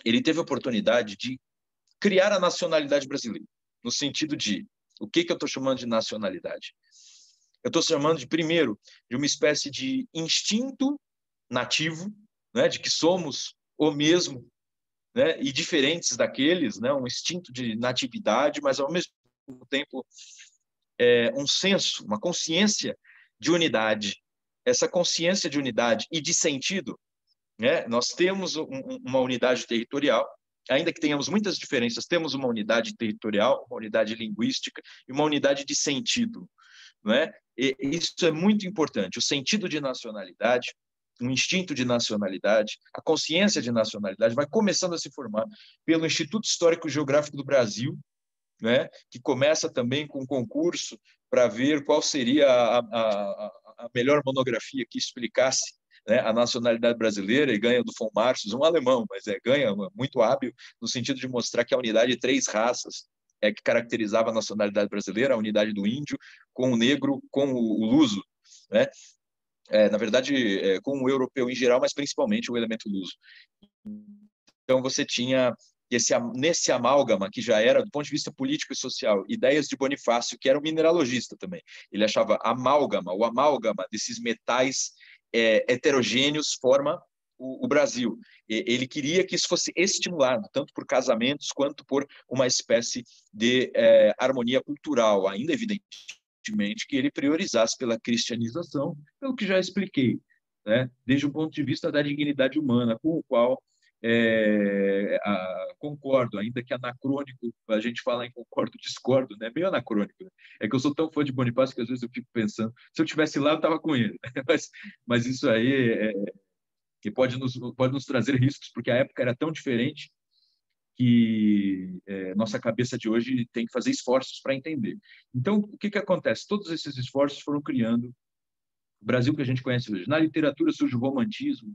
ele teve a oportunidade de criar a nacionalidade brasileira, no sentido de, o que eu estou chamando de nacionalidade? Eu estou chamando de, primeiro, de uma espécie de instinto nativo, né, de que somos o mesmo, né, e diferentes daqueles, né, um instinto de natividade, mas ao mesmo tempo um senso, uma consciência de unidade. Essa consciência de unidade e de sentido, né, nós temos uma unidade territorial, ainda que tenhamos muitas diferenças, temos uma unidade territorial, uma unidade linguística e uma unidade de sentido, não é? E isso é muito importante, o sentido de nacionalidade, um instinto de nacionalidade, a consciência de nacionalidade vai começando a se formar pelo Instituto Histórico e Geográfico do Brasil, né, que começa também com um concurso para ver qual seria a melhor monografia que explicasse, né, a nacionalidade brasileira, e ganha do von Martius, um alemão, mas ganha muito hábil no sentido de mostrar que a unidade de 3 raças que caracterizava a nacionalidade brasileira, a unidade do índio com o negro, com o luso, né? Na verdade, com o europeu em geral, mas principalmente o elemento luso. Então, você tinha nesse amálgama, que já era, do ponto de vista político e social, ideias de Bonifácio, que era um mineralogista também. Ele achava o amálgama desses metais heterogêneos forma o Brasil. Ele queria que isso fosse estimulado, tanto por casamentos quanto por uma espécie de harmonia cultural, ainda evidentemente que ele priorizasse pela cristianização, pelo que já expliquei, né? Desde o ponto de vista da dignidade humana, com o qual concordo, ainda que anacrônico, a gente fala em concordo, discordo, né? Meio anacrônico. Né? É que eu sou tão fã de Bonifácio que às vezes eu fico pensando, se eu tivesse lá, eu estava com ele. Mas isso aí que pode nos trazer riscos, porque a época era tão diferente que nossa cabeça de hoje tem que fazer esforços para entender. Então, o que acontece? Todos esses esforços foram criando o Brasil que a gente conhece hoje. Na literatura surge o romantismo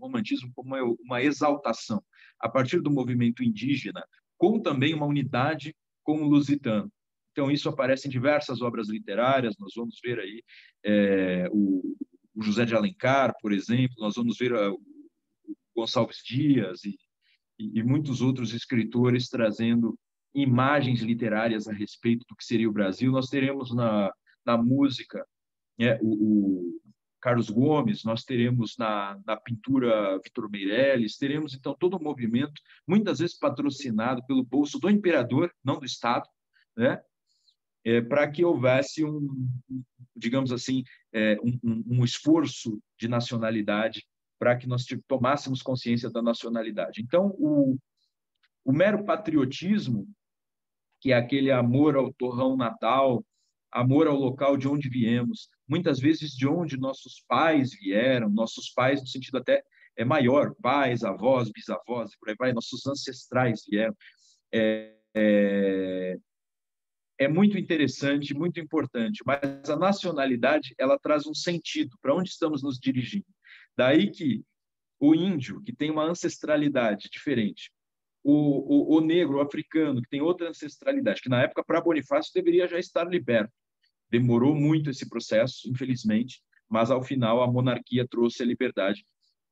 como uma exaltação, a partir do movimento indígena, com também uma unidade com o lusitano. Então, isso aparece em diversas obras literárias, nós vamos ver aí o José de Alencar, por exemplo, nós vamos ver o Gonçalves Dias e muitos outros escritores trazendo imagens literárias a respeito do que seria o Brasil. Nós teremos na música, né, o Carlos Gomes, nós teremos na pintura Vitor Meirelles, teremos então todo um movimento, muitas vezes patrocinado pelo bolso do imperador, não do Estado, né, para que houvesse digamos assim, um esforço de nacionalidade para que nós tomássemos consciência da nacionalidade. Então, o mero patriotismo, que é aquele amor ao torrão natal, amor ao local de onde viemos, muitas vezes de onde nossos pais vieram, nossos pais no sentido até maior, pais, avós, bisavós, por aí vai, nossos ancestrais vieram. É muito interessante, muito importante, mas a nacionalidade ela traz um sentido para onde estamos nos dirigindo. Daí que o índio, que tem uma ancestralidade diferente, o negro, o africano, que tem outra ancestralidade, que na época, para Bonifácio, deveria já estar liberto. Demorou muito esse processo, infelizmente, mas ao final a monarquia trouxe a liberdade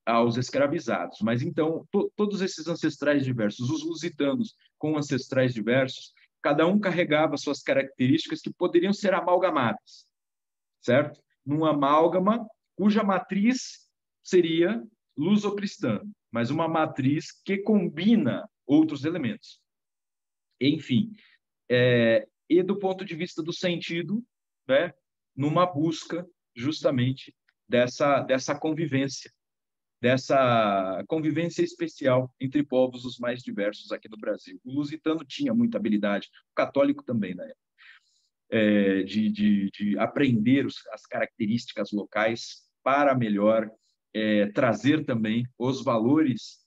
aos escravizados. Mas então, todos esses ancestrais diversos, os lusitanos com ancestrais diversos, cada um carregava suas características que poderiam ser amalgamadas, certo? Num amálgama cuja matriz seria luso-cristã, mas uma matriz que combina outros elementos. Enfim, e do ponto de vista do sentido, né, numa busca justamente dessa convivência especial entre povos os mais diversos aqui no Brasil. O lusitano tinha muita habilidade, o católico também, né, de aprender as características locais para melhor trazer também os valores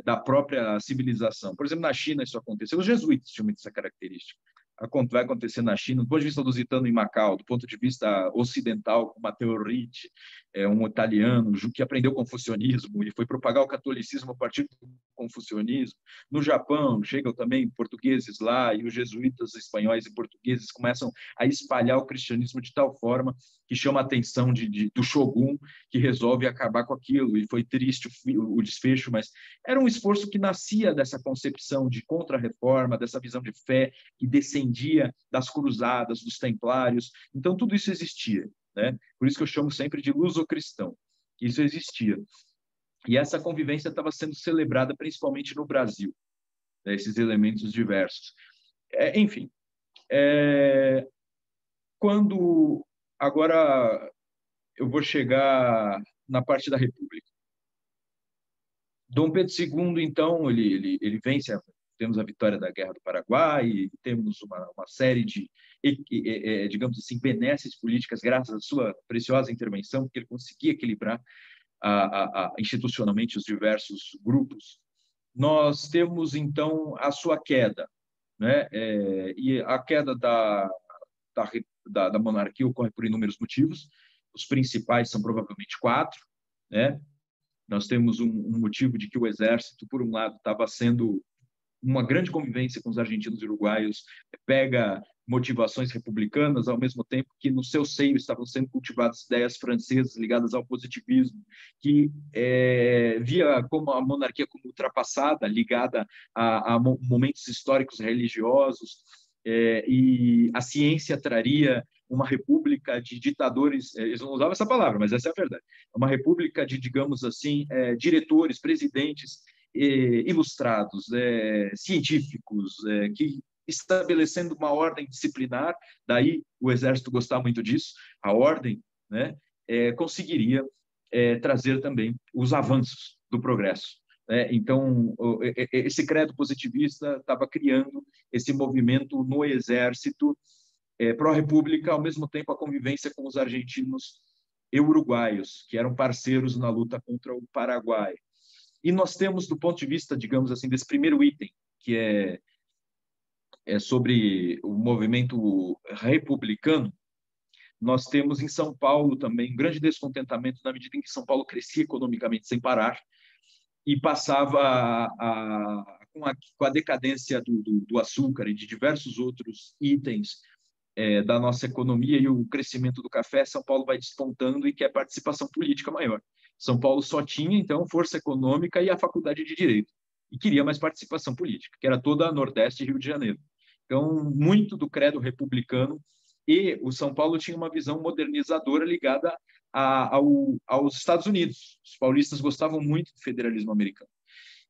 da própria civilização. Por exemplo, na China isso aconteceu. Os jesuítas tinham muito essa característica. Vai acontecer na China, do ponto de vista lusitano em Macau, do ponto de vista ocidental, com Matteo Ricci, um italiano que aprendeu confucionismo e foi propagar o catolicismo a partir do confucionismo. No Japão, chegam também portugueses lá e os jesuítas espanhóis e portugueses começam a espalhar o cristianismo de tal forma que chama a atenção do shogun, que resolve acabar com aquilo. E foi triste o desfecho, mas era um esforço que nascia dessa concepção de contra-reforma, dessa visão de fé que descendia das cruzadas, dos templários. Então, tudo isso existia, né? Por isso que eu chamo sempre de luso-cristão. Isso existia. E essa convivência estava sendo celebrada principalmente no Brasil, né? Esses elementos diversos. Enfim, quando agora eu vou chegar na parte da República. Dom Pedro II, então, ele vence, temos a vitória da Guerra do Paraguai, temos uma série de, digamos assim, benesses políticas graças à sua preciosa intervenção, porque ele conseguia equilibrar institucionalmente os diversos grupos. Nós temos, então, a sua queda, né? E a queda da monarquia ocorre por inúmeros motivos. Os principais são provavelmente 4, né? Nós temos um motivo de que o exército, por um lado, estava sendo uma grande convivência com os argentinos e uruguaios, pega motivações republicanas, ao mesmo tempo que no seu seio estavam sendo cultivadas ideias francesas ligadas ao positivismo, que via como a monarquia como ultrapassada, ligada a momentos históricos religiosos, e a ciência traria uma república de ditadores, eles não usavam essa palavra, mas essa é a verdade, uma república de, digamos assim, diretores, presidentes ilustrados, científicos, que estabelecendo uma ordem disciplinar, daí o exército gostava muito disso, a ordem, né, conseguiria trazer também os avanços do progresso. Então, esse credo positivista estava criando esse movimento no exército pró-república, ao mesmo tempo a convivência com os argentinos e uruguaios, que eram parceiros na luta contra o Paraguai. E nós temos, do ponto de vista, digamos assim, desse primeiro item, que é sobre o movimento republicano, nós temos em São Paulo também um grande descontentamento na medida em que São Paulo crescia economicamente sem parar e passava com a decadência do açúcar e de diversos outros itens, da nossa economia e o crescimento do café, São Paulo vai despontando e quer participação política maior. São Paulo só tinha, então, força econômica e a faculdade de Direito, e queria mais participação política, que era toda a Nordeste e Rio de Janeiro. Então, muito do credo republicano, e o São Paulo tinha uma visão modernizadora ligada aos Estados Unidos. Os paulistas gostavam muito do federalismo americano.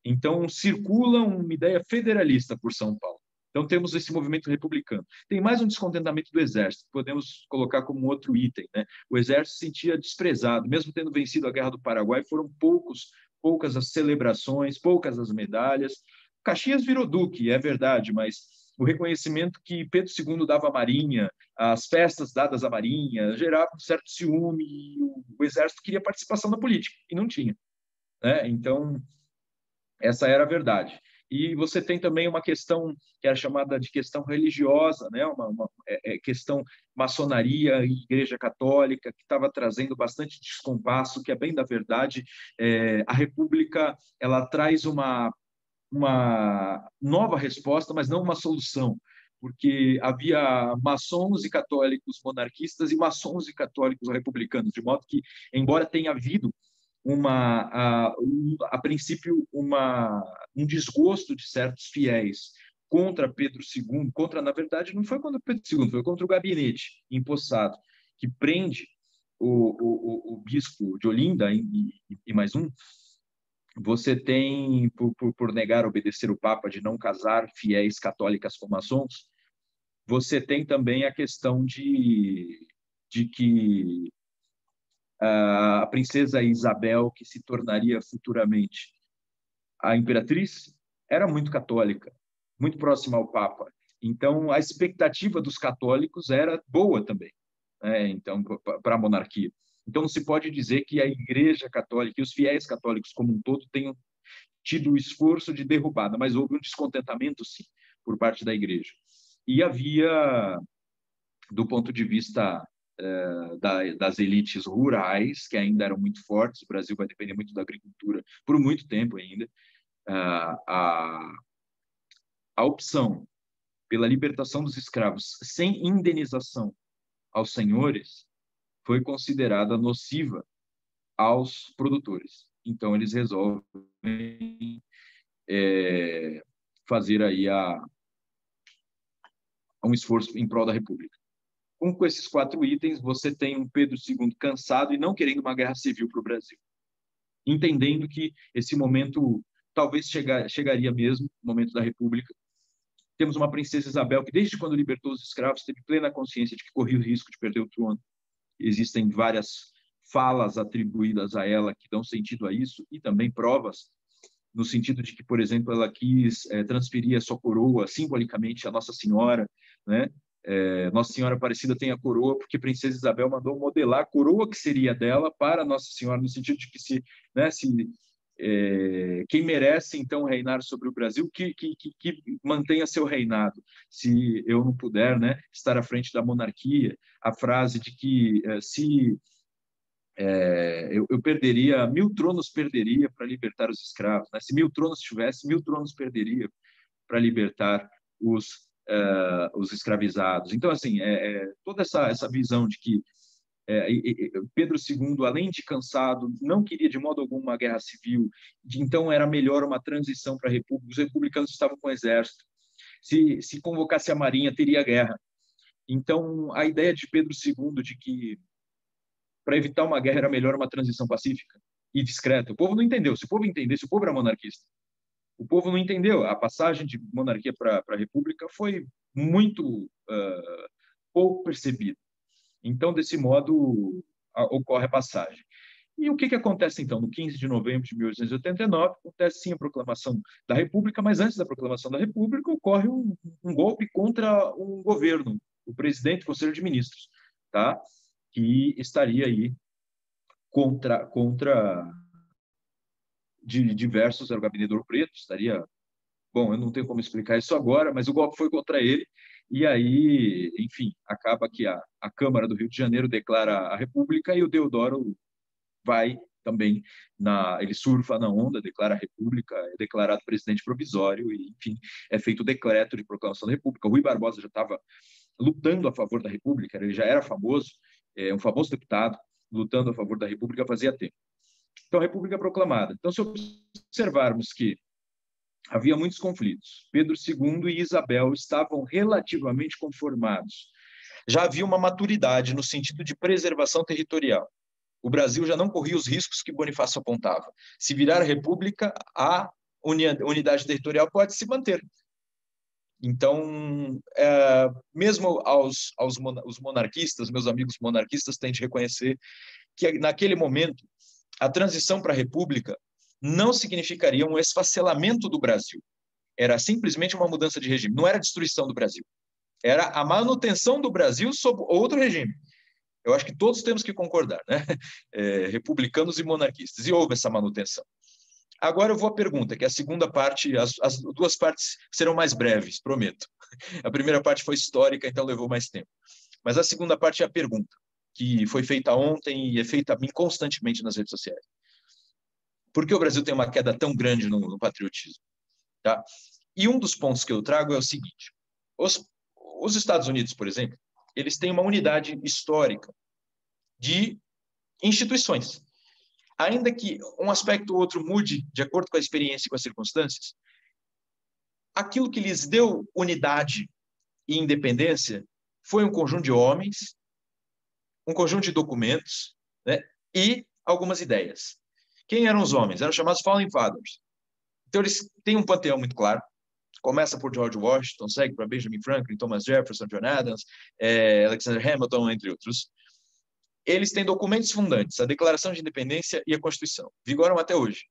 Então, circula uma ideia federalista por São Paulo. Então, temos esse movimento republicano. Tem mais um descontentamento do Exército, podemos colocar como outro item, né? O Exército se sentia desprezado, mesmo tendo vencido a Guerra do Paraguai, foram poucas as celebrações, poucas as medalhas. Caxias virou duque, é verdade, mas o reconhecimento que Pedro II dava à Marinha, as festas dadas à Marinha, gerava um certo ciúme, e o Exército queria participação na política, e não tinha, né? Então, essa era a verdade. E você tem também uma questão que era chamada de questão religiosa, né? uma questão maçonaria e igreja católica, que estava trazendo bastante descompasso, que é bem da verdade. A República ela traz uma nova resposta, mas não uma solução, porque havia maçons e católicos monarquistas e maçons e católicos republicanos, de modo que, embora tenha havido a princípio um desgosto de certos fiéis contra Pedro II, na verdade não foi contra Pedro II, foi contra o gabinete empossado, que prende o bispo de Olinda e mais um. Você tem, por negar obedecer o Papa, de não casar fiéis católicas com maçons, você tem também a questão de que a princesa Isabel, que se tornaria futuramente a imperatriz, era muito católica, muito próxima ao Papa. Então, a expectativa dos católicos era boa também, né? Então, para a monarquia. Então, não se pode dizer que a Igreja Católica e os fiéis católicos como um todo tenham tido o esforço de derrubada, mas houve um descontentamento, sim, por parte da Igreja. E havia, do ponto de vista das elites rurais, que ainda eram muito fortes, o Brasil vai depender muito da agricultura por muito tempo ainda, a opção pela libertação dos escravos sem indenização aos senhores foi considerada nociva aos produtores. Então, eles resolvem fazer aí um esforço em prol da República. Com esses 4 itens, você tem um Pedro II cansado e não querendo uma guerra civil para o Brasil, entendendo que esse momento talvez chegaria mesmo, o momento da República. Temos uma princesa Isabel que, desde quando libertou os escravos, teve plena consciência de que corria o risco de perder o trono. Existem várias falas atribuídas a ela que dão sentido a isso, e também provas, no sentido de que, por exemplo, ela quis transferir a sua coroa simbolicamente a Nossa Senhora, né? Nossa Senhora Aparecida tem a coroa porque a princesa Isabel mandou modelar a coroa que seria dela para Nossa Senhora, no sentido de que quem merece então reinar sobre o Brasil, que mantenha seu reinado. Se eu não puder, né, estar à frente da monarquia, a frase de que se eu perderia, 1000 tronos perderia para libertar os escravos, né? Se 1000 tronos tivesse, 1000 tronos perderia para libertar os escravizados. Então, assim, toda essa visão de que Pedro II, além de cansado, não queria de modo algum uma guerra civil, então era melhor uma transição para a República. Os republicanos estavam com o exército. Se convocasse a Marinha, teria guerra. Então, a ideia de Pedro II de que para evitar uma guerra era melhor uma transição pacífica e discreta. O povo não entendeu. Se o povo entendesse, o povo era monarquista. O povo não entendeu. A passagem de monarquia para a república foi muito pouco percebida. Então, desse modo, ocorre a passagem. E o que acontece, então? No 15 de novembro de 1889, acontece sim a proclamação da República, mas antes da proclamação da República, ocorre um golpe contra um governo, o presidente do Conselho de Ministros, tá? Que estaria aí contra de diversos, era o Gabinete do Ouro Preto, estaria... Bom, eu não tenho como explicar isso agora, mas o golpe foi contra ele, e aí, enfim, acaba que a Câmara do Rio de Janeiro declara a República e o Deodoro vai também, ele surfa na onda, declara a República, é declarado presidente provisório, e, enfim, é feito o decreto de proclamação da República. O Rui Barbosa já estava lutando a favor da República, ele já era famoso, um famoso deputado, lutando a favor da República fazia tempo. Então, a República proclamada. Então, se observarmos que havia muitos conflitos, Pedro II e Isabel estavam relativamente conformados. Já havia uma maturidade no sentido de preservação territorial. O Brasil já não corria os riscos que Bonifácio apontava. Se virar a República, a unidade territorial pode se manter. Então, mesmo os monarquistas, meus amigos monarquistas têm de reconhecer que, naquele momento, a transição para a República não significaria um esfacelamento do Brasil. Era simplesmente uma mudança de regime. Não era a destruição do Brasil. Era a manutenção do Brasil sob outro regime. Eu acho que todos temos que concordar, né? Republicanos e monarquistas. E houve essa manutenção. Agora eu vou à pergunta, que é a segunda parte, as duas partes serão mais breves, prometo. A primeira parte foi histórica, então levou mais tempo. Mas a segunda parte é a pergunta, que foi feita ontem e é feita a mim constantemente nas redes sociais. Por que o Brasil tem uma queda tão grande no patriotismo? Tá? E um dos pontos que eu trago é o seguinte: os Estados Unidos, por exemplo, eles têm uma unidade histórica de instituições. Ainda que um aspecto ou outro mude de acordo com a experiência e com as circunstâncias, aquilo que lhes deu unidade e independência foi um conjunto de homens, um conjunto de documentos, né, e algumas ideias. Quem eram os homens? Eram chamados Founding Fathers. Então, eles têm um panteão muito claro. Começa por George Washington, segue para Benjamin Franklin, Thomas Jefferson, John Adams, Alexander Hamilton, entre outros. Eles têm documentos fundantes, a Declaração de Independência e a Constituição. Vigoram até hoje.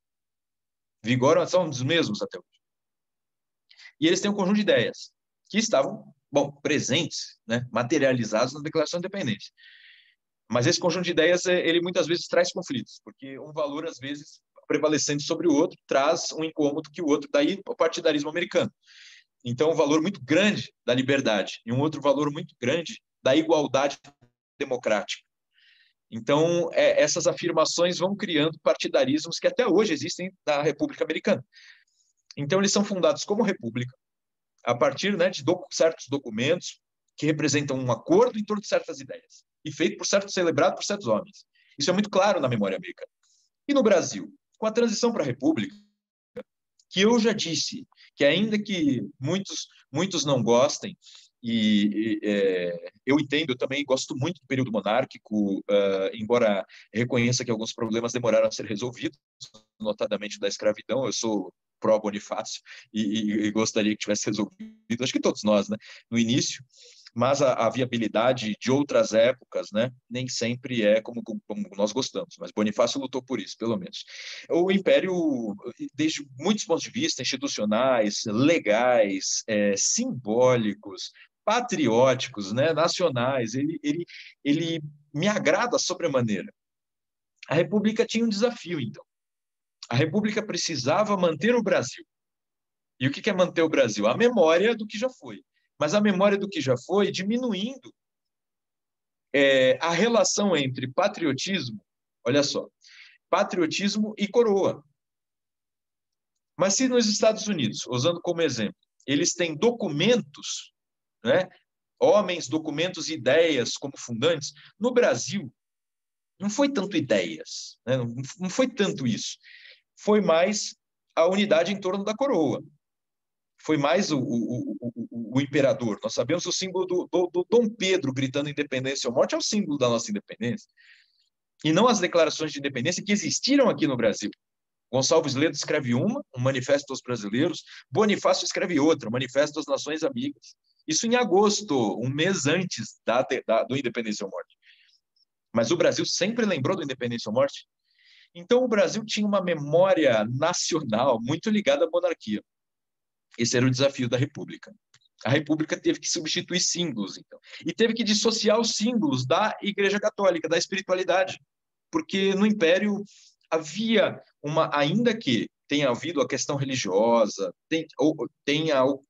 São os mesmos até hoje. E eles têm um conjunto de ideias que estavam, presentes, né, materializados na Declaração de Independência. Mas esse conjunto de ideias, ele muitas vezes traz conflitos, porque um valor, às vezes, prevalecente sobre o outro, traz um incômodo que o outro, daí o partidarismo americano. Então, um valor muito grande da liberdade e um outro valor muito grande da igualdade democrática. Então, essas afirmações vão criando partidarismos que até hoje existem na República Americana. Então, eles são fundados como república, a partir, né, de certos documentos que representam um acordo em torno de certas ideias, e celebrado por certos homens. Isso é muito claro na memória americana. E no Brasil, com a transição para a República, que eu já disse que, ainda que muitos não gostem, eu entendo, eu também gosto muito do período monárquico, embora reconheça que alguns problemas demoraram a ser resolvidos, notadamente da escravidão. Eu sou pró-Bonifácio e gostaria que tivesse resolvido, acho que todos nós, né, no início, mas a viabilidade de outras épocas, né, nem sempre é como nós gostamos, mas Bonifácio lutou por isso, pelo menos. O Império, desde muitos pontos de vista, institucionais, legais, simbólicos, patrióticos, né, nacionais, ele me agrada sobremaneira. A República tinha um desafio, então. A República precisava manter o Brasil. E o que é manter o Brasil? A memória do que já foi. Mas a memória do que já foi diminuindo a relação entre patriotismo, olha só, patriotismo e coroa. Mas se nos Estados Unidos, usando como exemplo, eles têm documentos, né, homens, documentos, ideias como fundantes, no Brasil não foi tanto ideias, né, não foi tanto isso. Foi mais a unidade em torno da coroa. Foi mais o imperador. Nós sabemos o símbolo do Dom Pedro gritando independência ou morte é o símbolo da nossa independência. E não as declarações de independência que existiram aqui no Brasil. Gonçalves Ledo escreve um manifesto aos brasileiros, Bonifácio escreve outra, manifesto às nações amigas. Isso em agosto, um mês antes do Independência ou Morte. Mas o Brasil sempre lembrou do Independência ou Morte. Então, o Brasil tinha uma memória nacional muito ligada à monarquia. Esse era o desafio da República. A República teve que substituir símbolos, então. E teve que dissociar os símbolos da Igreja Católica, da espiritualidade. Porque no Império havia ainda que tenha havido a questão religiosa, tenham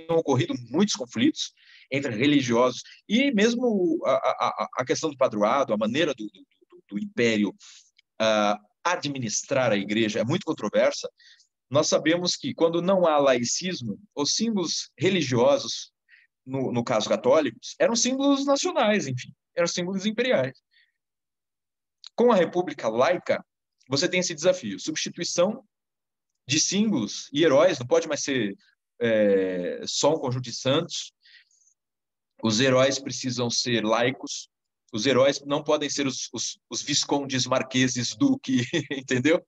ocorrido muitos conflitos entre religiosos, e mesmo a questão do padroado, a maneira do Império administrar a Igreja é muito controversa. Nós sabemos que, quando não há laicismo, os símbolos religiosos no caso católicos, eram símbolos nacionais, enfim, eram símbolos imperiais. Com a República Laica, você tem esse desafio, substituição de símbolos e heróis, não pode mais ser só um conjunto de santos, os heróis precisam ser laicos, os heróis não podem ser os viscondes, marqueses, duque, entendeu?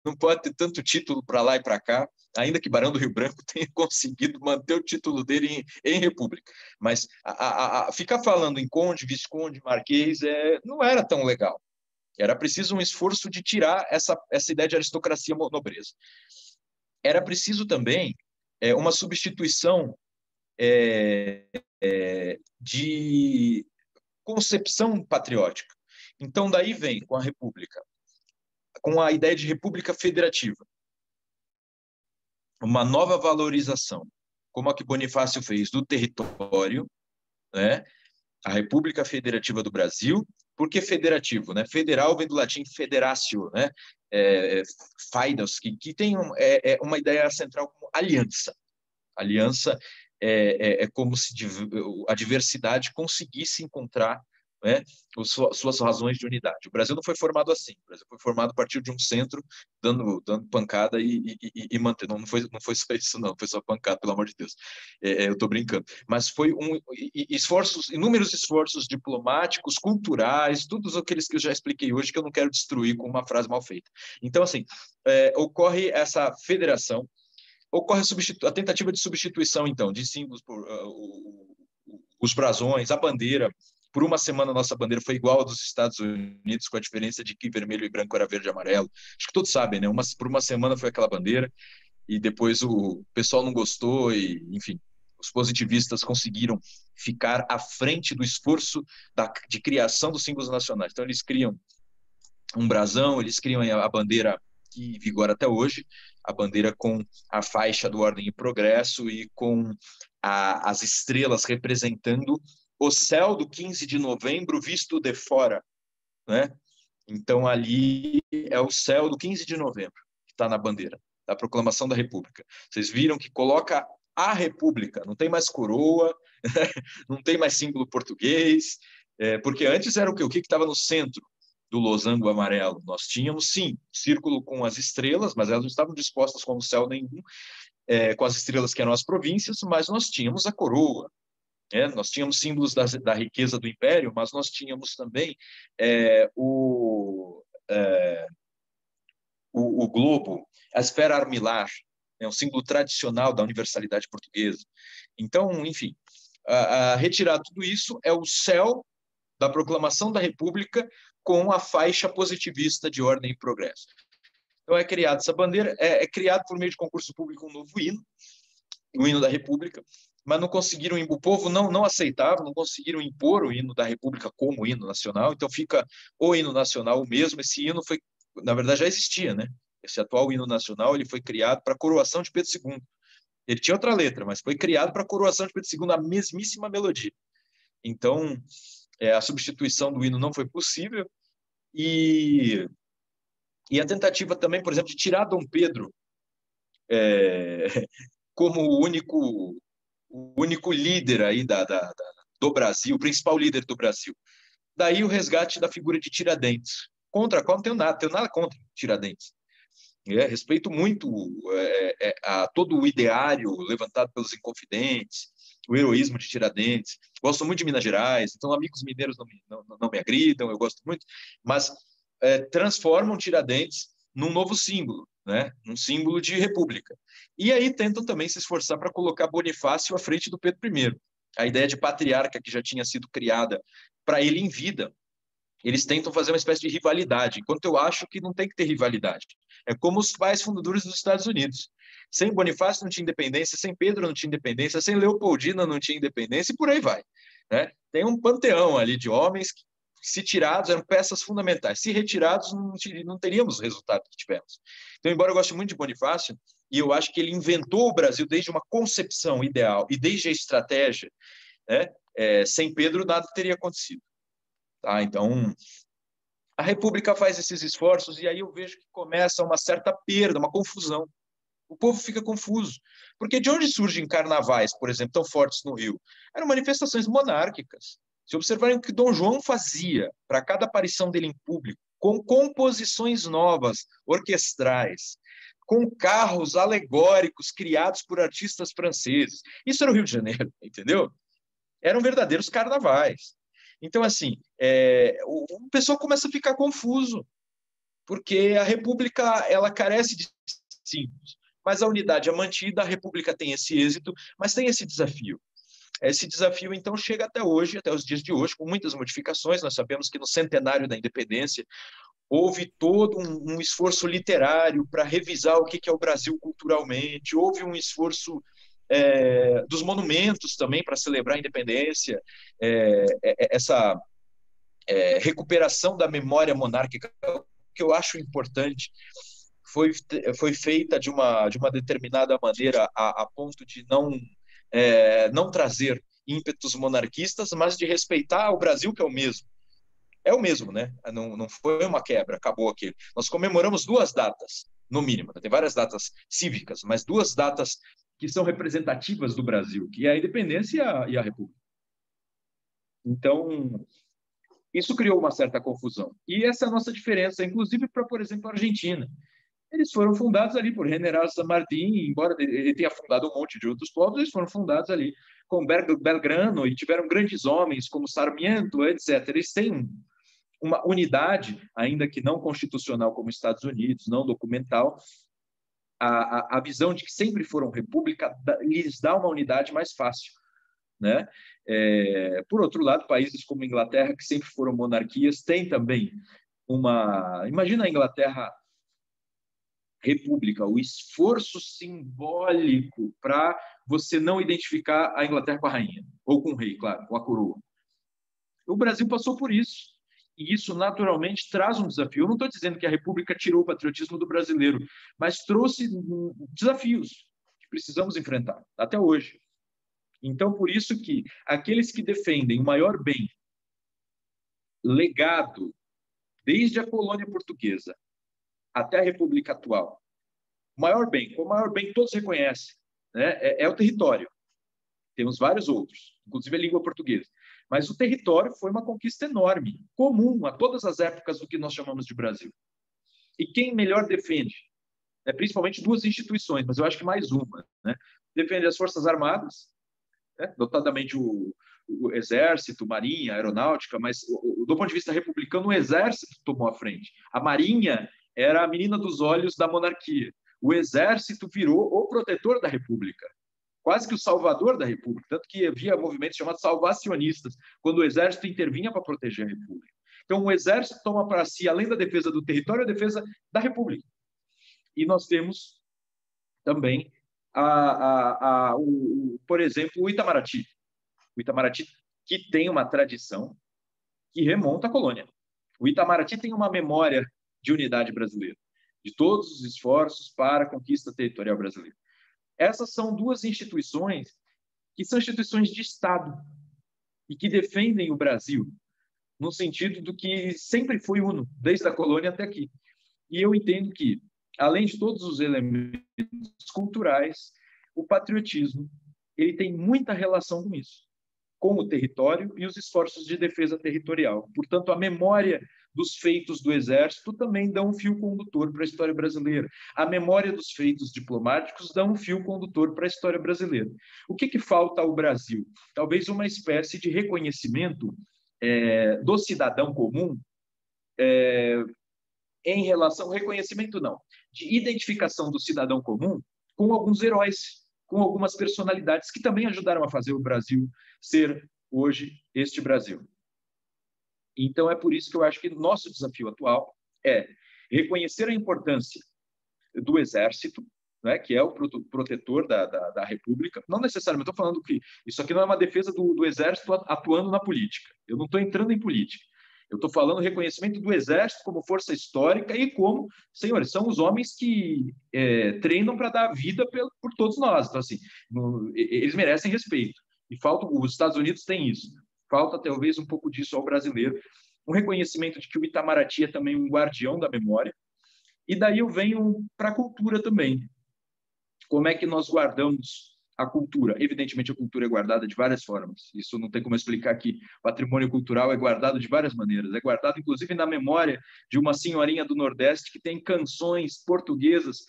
Não pode ter tanto título para lá e para cá, ainda que Barão do Rio Branco tenha conseguido manter o título dele em república. Mas ficar falando em conde, visconde, marquês não era tão legal. Era preciso um esforço de tirar essa ideia de aristocracia nobreza. Era preciso também uma substituição de concepção patriótica. Então, daí vem, com a República, com a ideia de república federativa, uma nova valorização, como a que Bonifácio fez do território, né? A República Federativa do Brasil. Por que federativo? Né? Federal vem do latim federatio, né? Faidos, que tem uma ideia central como aliança. Aliança é como se a diversidade conseguisse encontrar, né, suas razões de unidade. O Brasil não foi formado assim. O Brasil foi formado a partir de um centro dando pancada e mantendo. Não foi só isso, não. Foi só pancada, pelo amor de Deus. Eu estou brincando. Mas foi inúmeros esforços diplomáticos, culturais, todos aqueles que eu já expliquei hoje, que eu não quero destruir com uma frase mal feita. Então, assim, ocorre essa federação, ocorre a tentativa de substituição, então, de símbolos por os brasões, a bandeira. Por uma semana, a nossa bandeira foi igual a dos Estados Unidos, com a diferença de que vermelho e branco era verde e amarelo. Acho que todos sabem, né? Por uma semana foi aquela bandeira, e depois o pessoal não gostou, e, enfim, os positivistas conseguiram ficar à frente do esforço de criação dos símbolos nacionais. Então, eles criam um brasão, eles criam a bandeira que vigora até hoje, a bandeira com a faixa do Ordem e Progresso e com as estrelas representando o céu do 15 de novembro visto de fora, né? Então, ali é o céu do 15 de novembro, que está na bandeira, da proclamação da República. Vocês viram que coloca a República, não tem mais coroa, não tem mais símbolo português, porque antes era o quê? O que estava no centro do losango amarelo? Nós tínhamos, sim, círculo com as estrelas, mas elas não estavam dispostas como céu nenhum, com as estrelas que eram as províncias, mas nós tínhamos a coroa. Nós tínhamos símbolos da riqueza do império, mas nós tínhamos também o globo, a esfera armilar, um símbolo tradicional da universalidade portuguesa. Então, enfim, retirar tudo isso é o céu da proclamação da República com a faixa positivista de ordem e progresso. Então, é criada essa bandeira, é criado por meio de concurso público um novo hino, o hino da República, mas não conseguiram, o povo não aceitava, não conseguiram impor o hino da República como hino nacional, então fica o hino nacional mesmo. Esse hino foi, na verdade, já existia, né? Esse atual hino nacional, ele foi criado para a coroação de Pedro II. Ele tinha outra letra, mas foi criado para a coroação de Pedro II, a mesmíssima melodia. Então, a substituição do hino não foi possível, e a tentativa também, por exemplo, de tirar Dom Pedro como o único líder aí do Brasil, o principal líder do Brasil. Daí o resgate da figura de Tiradentes, contra a qual não tenho nada contra Tiradentes. Respeito muito a todo o ideário levantado pelos Inconfidentes, o heroísmo de Tiradentes. Gosto muito de Minas Gerais, então amigos mineiros não me agridam, eu gosto muito, mas transformam Tiradentes num novo símbolo, né? Um símbolo de república. E aí tentam também se esforçar para colocar Bonifácio à frente do Pedro I. A ideia de patriarca que já tinha sido criada para ele em vida, eles tentam fazer uma espécie de rivalidade, enquanto eu acho que não tem que ter rivalidade. É como os pais fundadores dos Estados Unidos. Sem Bonifácio não tinha independência, sem Pedro não tinha independência, sem Leopoldina não tinha independência, e por aí vai, né? Tem um panteão ali de homens que, se tirados, eram peças fundamentais. Se retirados, não teríamos o resultado que tivemos. Então, embora eu goste muito de Bonifácio, e eu acho que ele inventou o Brasil desde uma concepção ideal e desde a estratégia, né? Sem Pedro, nada teria acontecido. Tá? Então, a República faz esses esforços, e aí eu vejo que começa uma certa perda, uma confusão. O povo fica confuso. Porque de onde surgem carnavais, por exemplo, tão fortes no Rio? Eram manifestações monárquicas. Se observarem o que Dom João fazia para cada aparição dele em público, com composições novas, orquestrais, com carros alegóricos criados por artistas franceses. Isso era o Rio de Janeiro, entendeu? Eram verdadeiros carnavais. Então, assim, o pessoal começa a ficar confuso, porque a República ela carece de símbolos, mas a unidade é mantida, a República tem esse êxito, mas tem esse desafio. Esse desafio, então, chega até hoje, até os dias de hoje, com muitas modificações. Nós sabemos que no centenário da independência houve todo um esforço literário para revisar o que é o Brasil culturalmente, houve um esforço dos monumentos também para celebrar a independência, essa recuperação da memória monárquica, que eu acho importante, foi feita de uma determinada maneira a ponto de não trazer ímpetos monarquistas, mas de respeitar o Brasil, que é o mesmo. É o mesmo, né? Não foi uma quebra, acabou aquele. Nós comemoramos 2 datas, no mínimo. Tem várias datas cívicas, mas 2 datas que são representativas do Brasil, que é a independência e a República. Então, isso criou uma certa confusão. E essa é a nossa diferença, inclusive para, por exemplo, a Argentina. Eles foram fundados ali por General San Martín, embora ele tenha fundado um monte de outros povos, eles foram fundados ali com Belgrano e tiveram grandes homens como Sarmiento, etc. Eles têm uma unidade, ainda que não constitucional como Estados Unidos, não documental. A visão de que sempre foram república lhes dá uma unidade mais fácil, né? Por outro lado, países como a Inglaterra, que sempre foram monarquias, têm também Imagina a Inglaterra república, o esforço simbólico para você não identificar a Inglaterra com a rainha, ou com o rei, claro, com a coroa. O Brasil passou por isso, e isso naturalmente traz um desafio. Eu não estou dizendo que a República tirou o patriotismo do brasileiro, mas trouxe desafios que precisamos enfrentar, até hoje. Então, por isso que aqueles que defendem o maior bem legado desde a colônia portuguesa até a República atual, o maior bem todos reconhecem, né? É o território. Temos vários outros, inclusive a língua portuguesa. Mas o território foi uma conquista enorme, comum a todas as épocas do que nós chamamos de Brasil. E quem melhor defende? Principalmente 2 instituições, mas eu acho que mais uma, né? Defende as Forças Armadas, né? Notadamente o Exército, Marinha, Aeronáutica, mas do ponto de vista republicano, o Exército tomou a frente. A Marinha era a menina dos olhos da monarquia. O Exército virou o protetor da República, quase que o salvador da República, tanto que havia movimentos chamados salvacionistas, quando o Exército intervinha para proteger a República. Então, o Exército toma para si, além da defesa do território, a defesa da República. E nós temos também, por exemplo, o Itamaraty. O Itamaraty, que tem uma tradição que remonta à colônia. O Itamaraty tem uma memória de unidade brasileira, de todos os esforços para a conquista territorial brasileira. Essas são 2 instituições que são instituições de Estado e que defendem o Brasil no sentido do que sempre foi uno, desde a colônia até aqui. E eu entendo que, além de todos os elementos culturais, o patriotismo ele tem muita relação com isso, com o território e os esforços de defesa territorial. Portanto, a memória dos feitos do Exército também dá um fio condutor para a história brasileira. A memória dos feitos diplomáticos dá um fio condutor para a história brasileira. O que falta ao Brasil? Talvez uma espécie de reconhecimento do cidadão comum em relação, reconhecimento não, de identificação do cidadão comum com alguns heróis, com algumas personalidades que também ajudaram a fazer o Brasil ser hoje este Brasil. Então, é por isso que eu acho que o nosso desafio atual é reconhecer a importância do Exército, né, que é o protetor da República. Não necessariamente, estou falando que isso aqui não é uma defesa do Exército atuando na política. Eu não estou entrando em política. Eu estou falando do reconhecimento do Exército como força histórica e como, senhores, são os homens que treinam para dar a vida por todos nós. Então, assim, eles merecem respeito. E os Estados Unidos têm isso. Falta, talvez, um pouco disso ao brasileiro. Um reconhecimento de que o Itamaraty é também um guardião da memória. E daí eu venho para a cultura também. Como é que nós guardamos a cultura? Evidentemente, a cultura é guardada de várias formas. Isso não tem como explicar aqui. Patrimônio cultural é guardado de várias maneiras. É guardado, inclusive, na memória de uma senhorinha do Nordeste que tem canções portuguesas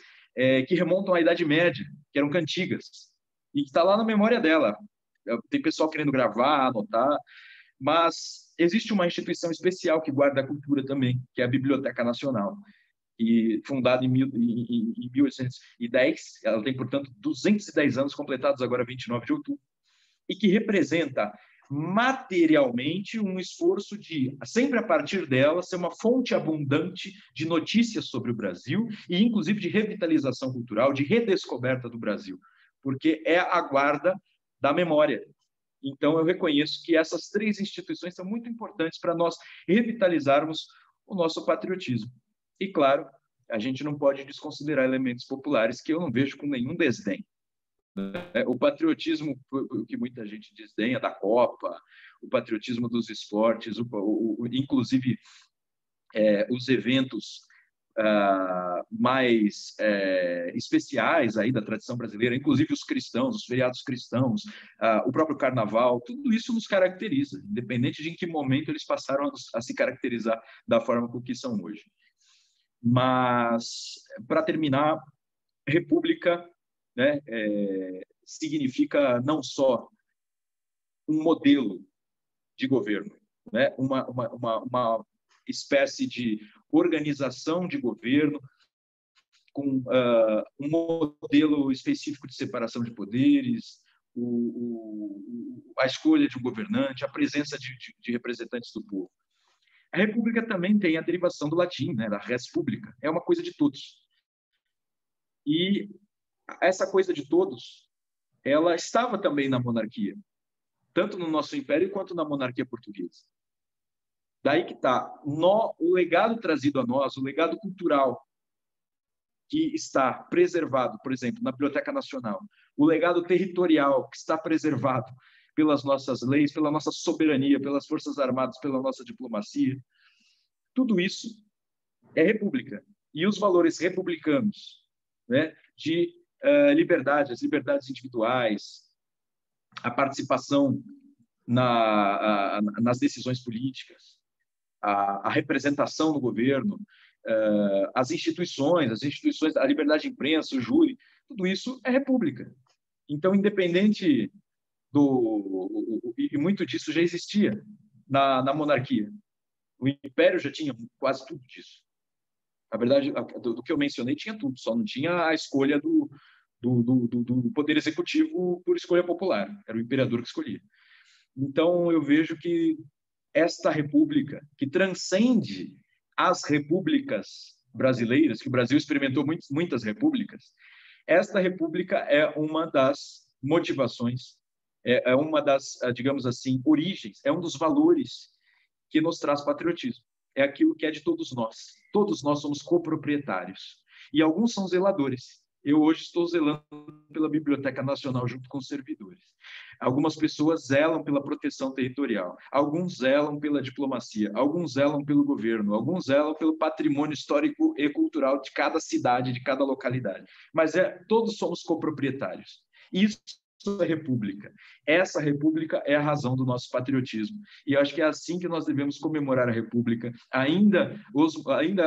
que remontam à Idade Média, que eram cantigas. E que está lá na memória dela. Tem pessoal querendo gravar, anotar, mas existe uma instituição especial que guarda a cultura também, que é a Biblioteca Nacional, e fundada em 1810, ela tem, portanto, 210 anos completados agora 29 de outubro, e que representa materialmente um esforço de, sempre a partir dela, ser uma fonte abundante de notícias sobre o Brasil e, inclusive, de revitalização cultural, de redescoberta do Brasil, porque é a guarda da memória. Então, eu reconheço que essas três instituições são muito importantes para nós revitalizarmos o nosso patriotismo. E, claro, a gente não pode desconsiderar elementos populares que eu não vejo com nenhum desdém. O patriotismo que muita gente desdenha da Copa, o patriotismo dos esportes, inclusive os eventos mais especiais aí da tradição brasileira, inclusive os cristãos, os feriados cristãos, o próprio carnaval, tudo isso nos caracteriza, independente de em que momento eles passaram a se caracterizar da forma com que são hoje. Mas, para terminar, república, né, significa não só um modelo de governo, né, uma espécie de organização de governo com um modelo específico de separação de poderes, a escolha de um governante, a presença de representantes do povo. A república também tem a derivação do latim, né, da res publica, é uma coisa de todos. E essa coisa de todos, ela estava também na monarquia, tanto no nosso império quanto na monarquia portuguesa. Daí que está o legado trazido a nós, o legado cultural que está preservado, por exemplo, na Biblioteca Nacional, o legado territorial que está preservado pelas nossas leis, pela nossa soberania, pelas Forças Armadas, pela nossa diplomacia. Tudo isso é república. E os valores republicanos, né, de liberdade, as liberdades individuais, a participação nas decisões políticas, a representação do governo, as instituições, a liberdade de imprensa, o júri, tudo isso é república. Então, independente e muito disso já existia na monarquia. O império já tinha quase tudo disso. Na verdade, do que eu mencionei, tinha tudo, só não tinha a escolha do poder executivo por escolha popular. Era o imperador que escolhia. Então, eu vejo que esta república, que transcende as repúblicas brasileiras, que o Brasil experimentou muitas repúblicas, esta república é uma das motivações, é uma das, digamos assim, origens, é um dos valores que nos traz patriotismo. É aquilo que é de todos nós. Todos nós somos coproprietários. E alguns são zeladores. Eu hoje estou zelando pela Biblioteca Nacional junto com os servidores. Algumas pessoas zelam pela proteção territorial, alguns zelam pela diplomacia, alguns zelam pelo governo, alguns zelam pelo patrimônio histórico e cultural de cada cidade, de cada localidade. Mas todos somos coproprietários. Isso é república. Essa república é a razão do nosso patriotismo. E eu acho que é assim que nós devemos comemorar a república. Ainda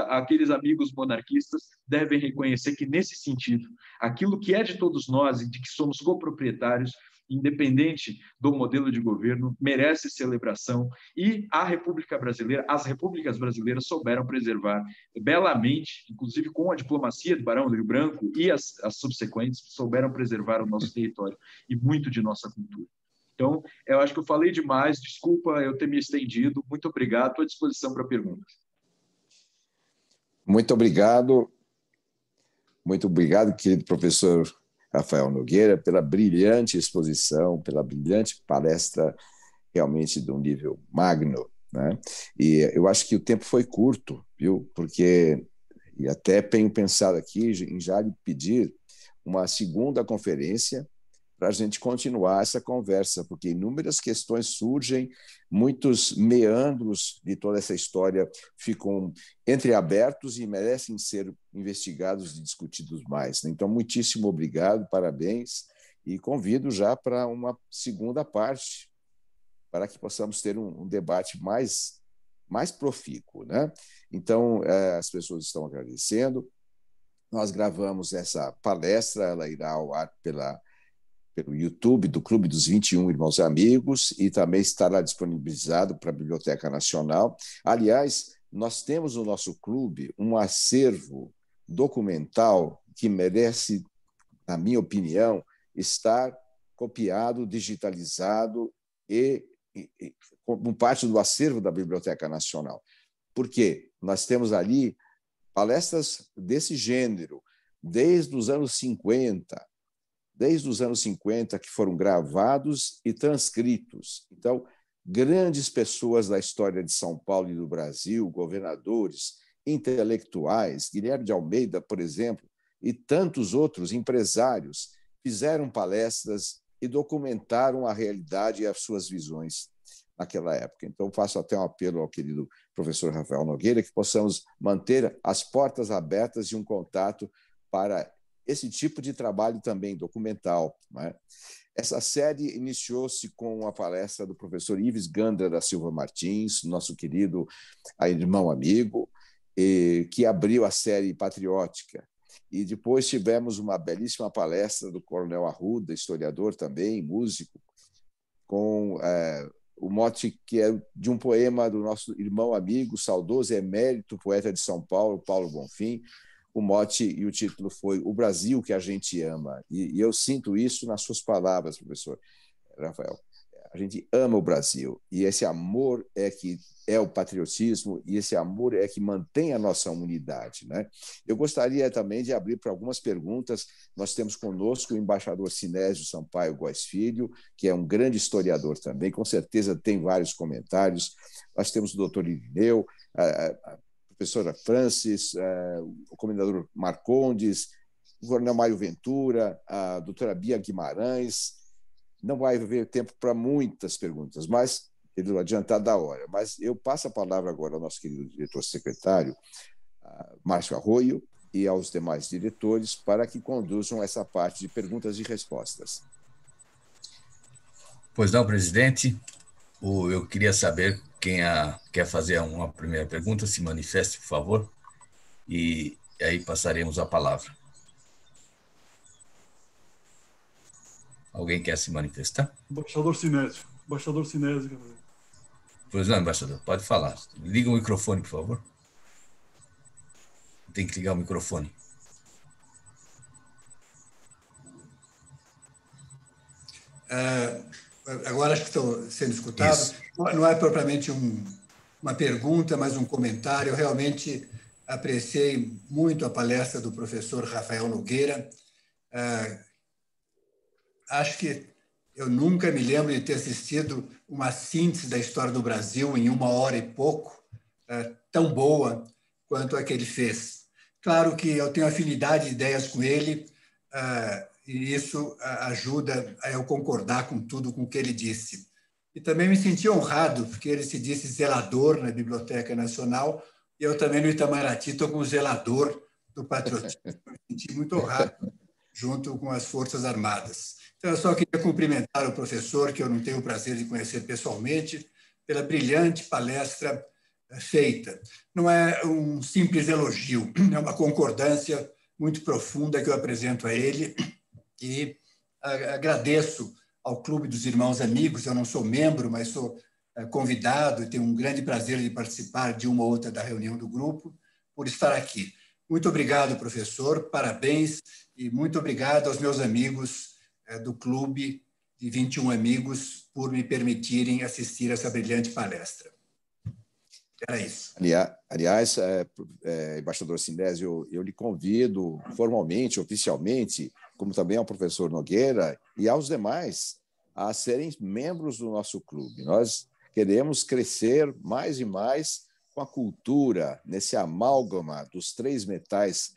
aqueles amigos monarquistas devem reconhecer que, nesse sentido, aquilo que é de todos nós e de que somos coproprietários, independente do modelo de governo, merece celebração, e a República Brasileira, as repúblicas brasileiras souberam preservar belamente, inclusive com a diplomacia do Barão do Rio Branco e as subsequentes, souberam preservar o nosso território e muito de nossa cultura. Então, eu acho que eu falei demais, desculpa eu ter me estendido, muito obrigado, estou à disposição para perguntas. Muito obrigado, querido professor Rafael Nogueira, pela brilhante exposição, pela brilhante palestra, realmente de um nível magno, né? E eu acho que o tempo foi curto, viu? Porque, e até tenho pensado aqui em já lhe pedir uma segunda conferência para a gente continuar essa conversa, porque inúmeras questões surgem, muitos meandros de toda essa história ficam entreabertos e merecem ser investigados e discutidos mais. Então, muitíssimo obrigado, parabéns, e convido já para uma segunda parte, para que possamos ter um debate mais profícuo, né? Então, as pessoas estão agradecendo. Nós gravamos essa palestra, ela irá ao ar pelo YouTube do Clube dos 21 Irmãos e Amigos e também estará disponibilizado para a Biblioteca Nacional. Aliás, nós temos no nosso clube um acervo documental que merece, na minha opinião, estar copiado, digitalizado e como parte do acervo da Biblioteca Nacional. Por quê? Nós temos ali palestras desse gênero, desde os anos 50, que foram gravados e transcritos. Então, grandes pessoas da história de São Paulo e do Brasil, governadores, intelectuais, Guilherme de Almeida, por exemplo, e tantos outros empresários, fizeram palestras e documentaram a realidade e as suas visões naquela época. Então, faço até um apelo ao querido professor Rafael Nogueira que possamos manter as portas abertas de um contato para esse tipo de trabalho também documental, né? Essa série iniciou-se com a palestra do professor Ives Gandra da Silva Martins, nosso querido irmão amigo, que abriu a série Patriótica. E depois tivemos uma belíssima palestra do Coronel Arruda, historiador também, músico, com o mote que é de um poema do nosso irmão amigo, saudoso emérito poeta de São Paulo, Paulo Bonfim. O mote e o título foi O Brasil que a gente ama. E eu sinto isso nas suas palavras, professor Rafael. A gente ama o Brasil e esse amor é que é o patriotismo e esse amor é que mantém a nossa unidade, né? Eu gostaria também de abrir para algumas perguntas. Nós temos conosco o embaixador Sinésio Sampaio Góes Filho, que é um grande historiador também, com certeza tem vários comentários. Nós temos o doutor Irineu, a professora Francis, o comendador Marcondes, o coronel Mário Ventura, a doutora Bia Guimarães. Não vai haver tempo para muitas perguntas, mas ele vai adiantar da hora. Mas eu passo a palavra agora ao nosso querido diretor-secretário, Márcio Arroio, e aos demais diretores para que conduzam essa parte de perguntas e respostas. Pois não, presidente. Eu queria saber quem quer fazer uma primeira pergunta, se manifeste, por favor, e aí passaremos a palavra. Alguém quer se manifestar? Embaixador Sinésio. Embaixador Sinésio. Pois não, embaixador, pode falar. Liga o microfone, por favor. Tem que ligar o microfone. Agora acho que estou sendo escutado. Isso. Não é propriamente uma pergunta, mas um comentário. Eu realmente apreciei muito a palestra do professor Rafael Nogueira. Acho que eu nunca me lembro de ter assistido uma síntese da história do Brasil em 1 hora e pouco, tão boa quanto a que ele fez. Claro que eu tenho afinidade de ideias com ele, e isso ajuda a eu concordar com tudo com o que ele disse. E também me senti honrado, porque ele se disse zelador na Biblioteca Nacional, e eu também no Itamaraty estou como zelador do patriotismo. Me senti muito honrado, junto com as Forças Armadas. Então, eu só queria cumprimentar o professor, que eu não tenho o prazer de conhecer pessoalmente, pela brilhante palestra feita. Não é um simples elogio, é uma concordância muito profunda que eu apresento a ele e agradeço ao Clube dos Irmãos Amigos. Eu não sou membro, mas sou convidado e tenho um grande prazer de participar de uma ou outra da reunião do grupo, por estar aqui. Muito obrigado, professor, parabéns e muito obrigado aos meus amigos do Clube de 21 Amigos por me permitirem assistir essa brilhante palestra. Era isso. Aliás, embaixador Sinésio, eu lhe convido formalmente, oficialmente, como também ao professor Nogueira e aos demais, a serem membros do nosso clube. Nós queremos crescer mais e mais com a cultura, nesse amálgama dos 3 metais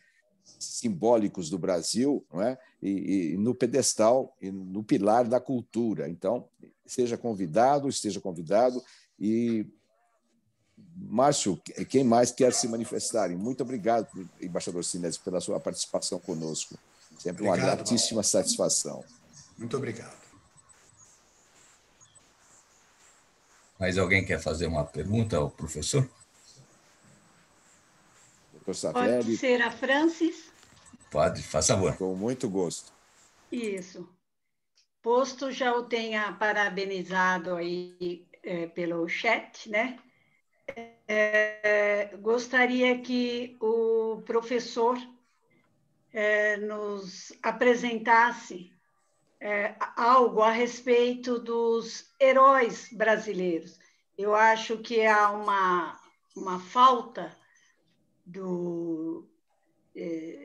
simbólicos do Brasil, não é? E no pedestal, e no pilar da cultura. Então, esteja convidado. E, Márcio, quem mais quer se manifestar? Muito obrigado, embaixador Sinésio, pela sua participação conosco. Sempre uma gratíssima satisfação. Muito obrigado. Mais alguém quer fazer uma pergunta ao professor? Doutor Savelli. Pode ser a Francis? Pode, faz favor. Com muito gosto. Isso. Posto já o tenha parabenizado aí pelo chat, né? Gostaria que o professor nos apresentasse algo a respeito dos heróis brasileiros. Eu acho que há uma falta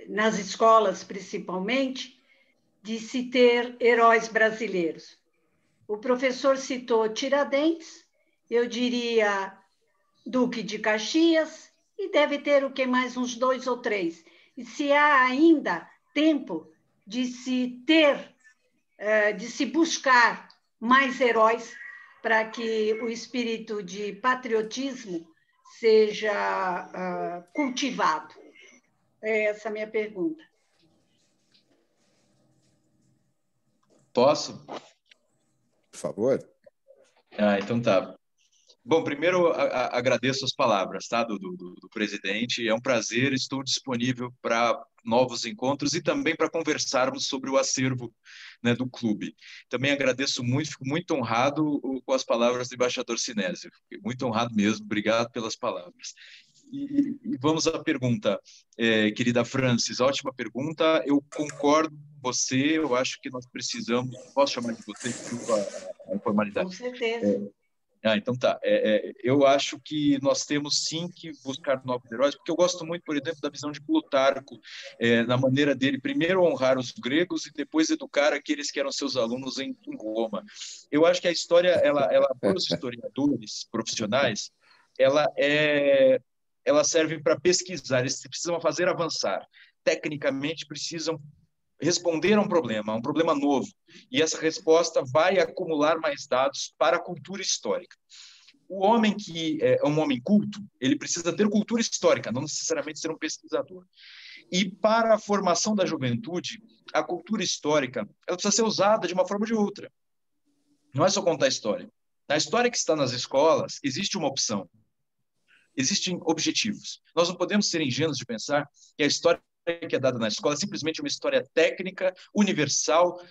nas escolas, principalmente, de se ter heróis brasileiros. O professor citou Tiradentes, eu diria Duque de Caxias, e deve ter o que mais uns 2 ou 3. E se há ainda tempo de se ter, de se buscar mais heróis para que o espírito de patriotismo seja cultivado. É essa a minha pergunta. Posso? Por favor. Então tá. Bom, primeiro agradeço as palavras, tá, do presidente. É um prazer, estou disponível para novos encontros e também para conversarmos sobre o acervo, né, do clube. Também agradeço muito, fico muito honrado com as palavras do embaixador Sinésio. Muito honrado mesmo, obrigado pelas palavras. E vamos à pergunta, querida Francis, ótima pergunta. Eu concordo com você, eu acho que nós precisamos... Posso chamar de você? Desculpa a informalidade. Com certeza. Então tá. Eu acho que nós temos sim que buscar novos heróis, porque eu gosto muito, por exemplo, da visão de Plutarco, na maneira dele primeiro honrar os gregos e depois educar aqueles que eram seus alunos em Roma. Eu acho que a história, ela para os historiadores profissionais, ela serve para pesquisar, eles precisam fazer avançar. Tecnicamente, precisam responder a um problema novo. E essa resposta vai acumular mais dados para a cultura histórica. O homem que é um homem culto, ele precisa ter cultura histórica, não necessariamente ser um pesquisador. E para a formação da juventude, a cultura histórica ela precisa ser usada de uma forma ou de outra. Não é só contar a história. Na história que está nas escolas, existe uma opção. Existem objetivos. Nós não podemos ser ingênuos de pensar que a história que é dada na escola é simplesmente uma história técnica, universal,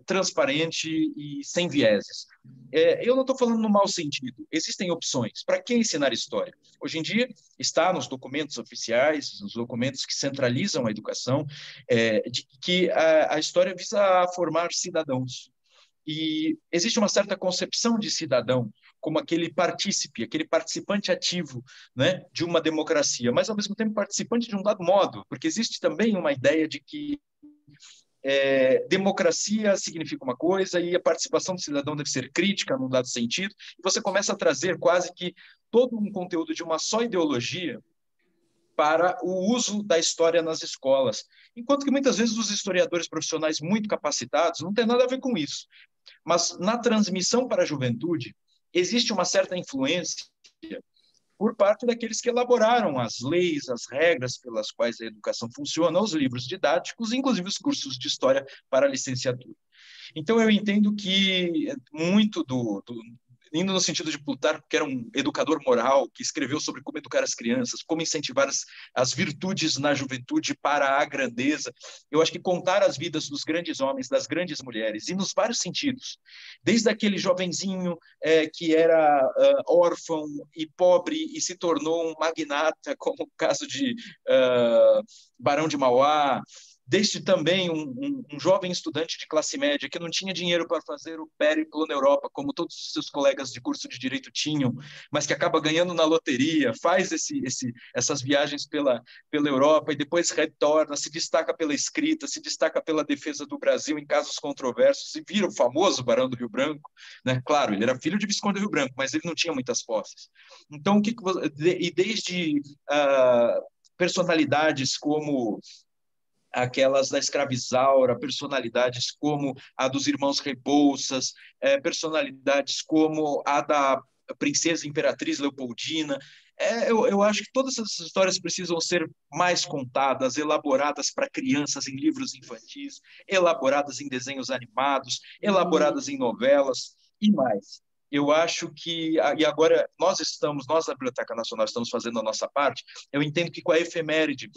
transparente e sem vieses. Eu não estou falando no mau sentido. Existem opções. Para que ensinar história? Hoje em dia, está nos documentos oficiais, nos documentos que centralizam a educação, de que a história visa formar cidadãos. E existe uma certa concepção de cidadão como aquele partícipe, aquele participante ativo, né, de uma democracia, mas ao mesmo tempo participante de um dado modo, porque existe também uma ideia de que democracia significa uma coisa e a participação do cidadão deve ser crítica num dado sentido, e você começa a trazer quase que todo um conteúdo de uma só ideologia para o uso da história nas escolas, enquanto que muitas vezes os historiadores profissionais muito capacitados não tem nada a ver com isso. Mas na transmissão para a juventude, existe uma certa influência por parte daqueles que elaboraram as leis, as regras pelas quais a educação funciona, os livros didáticos, inclusive os cursos de história para a licenciatura. Então, eu entendo que muito indo no sentido de Plutarco, que era um educador moral, que escreveu sobre como educar as crianças, como incentivar as virtudes na juventude para a grandeza. Eu acho que contar as vidas dos grandes homens, das grandes mulheres, e nos vários sentidos, desde aquele jovenzinho que era órfão e pobre e se tornou um magnata, como o caso de Barão de Mauá, desde também um jovem estudante de classe média que não tinha dinheiro para fazer o périplo na Europa, como todos os seus colegas de curso de Direito tinham, mas que acaba ganhando na loteria, faz essas viagens pela Europa e depois retorna, se destaca pela escrita, se destaca pela defesa do Brasil em casos controversos e vira o famoso Barão do Rio Branco, né? Claro, ele era filho de Visconde do Rio Branco, mas ele não tinha muitas posses. Então, desde personalidades como aquelas da escravizaura, personalidades como a dos irmãos Rebouças, personalidades como a da princesa imperatriz Leopoldina. Eu acho que todas essas histórias precisam ser mais contadas, elaboradas para crianças em livros infantis, elaboradas em desenhos animados, elaboradas em novelas e mais. Eu acho que, e agora nós da Biblioteca Nacional estamos fazendo a nossa parte. Eu entendo que com a efeméride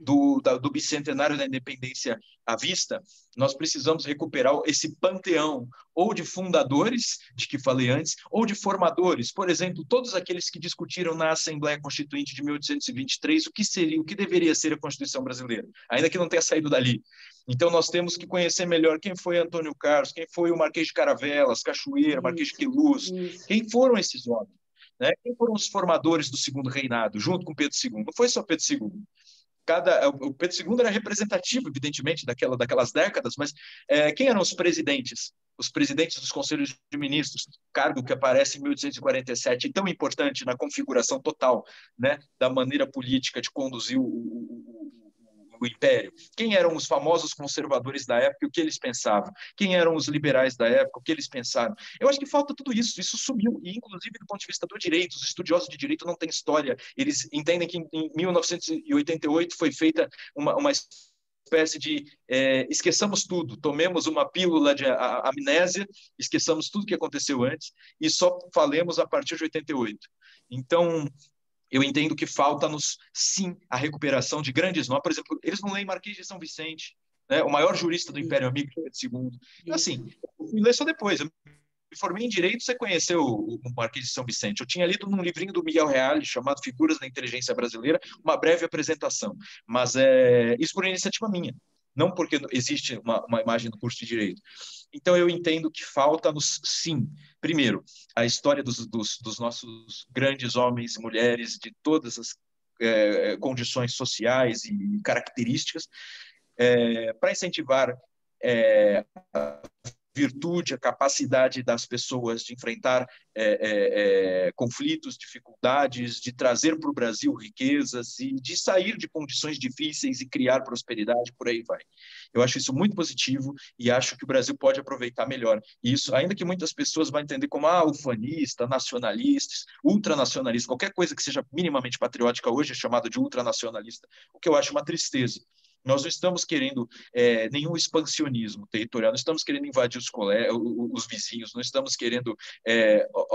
do bicentenário da independência à vista, nós precisamos recuperar esse panteão ou de fundadores, de que falei antes, ou de formadores. Por exemplo, todos aqueles que discutiram na Assembleia Constituinte de 1823 o que deveria ser a Constituição brasileira, ainda que não tenha saído dali. Então, nós temos que conhecer melhor quem foi Antônio Carlos, quem foi o Marquês de Caravelas, Cachoeira, Marquês de Queluz, quem foram esses homens, né? Quem foram os formadores do Segundo Reinado, junto com Pedro II? Não foi só Pedro II. O Pedro II era representativo, evidentemente, daquelas décadas, mas quem eram os presidentes? Os presidentes dos conselhos de ministros, cargo que aparece em 1847, e tão importante na configuração total, né, da maneira política de conduzir o império. Quem eram os famosos conservadores da época e o que eles pensavam? Quem eram os liberais da época, o que eles pensaram? Eu acho que falta tudo isso, isso sumiu, e inclusive do ponto de vista do direito, os estudiosos de direito não têm história, eles entendem que em 1988 foi feita uma espécie de esqueçamos tudo, tomemos uma pílula de amnésia, esqueçamos tudo que aconteceu antes e só falemos a partir de 88. Então, eu entendo que falta-nos, sim, a recuperação de grandes nomes. Por exemplo, eles não leem Marquês de São Vicente, né? O maior jurista do Império Amigo, Pedro II. Então, assim, eu fui ler só depois. Eu me formei em Direito, você conheceu o Marquês de São Vicente. Eu tinha lido num livrinho do Miguel Reale, chamado Figuras da Inteligência Brasileira, uma breve apresentação. Mas isso por iniciativa minha, não porque existe uma imagem do curso de Direito. Então, eu entendo que falta-nos, sim, primeiro, a história dos nossos grandes homens e mulheres de todas as condições sociais e características, para incentivar a virtude, a capacidade das pessoas de enfrentar conflitos, dificuldades, de trazer para o Brasil riquezas e de sair de condições difíceis e criar prosperidade, por aí vai. Eu acho isso muito positivo e acho que o Brasil pode aproveitar melhor isso, ainda que muitas pessoas vão entender como ufanista, nacionalista, ultranacionalista, qualquer coisa que seja minimamente patriótica hoje é chamada de ultranacionalista, o que eu acho uma tristeza. Nós não estamos querendo nenhum expansionismo territorial, não estamos querendo invadir os vizinhos, não estamos querendo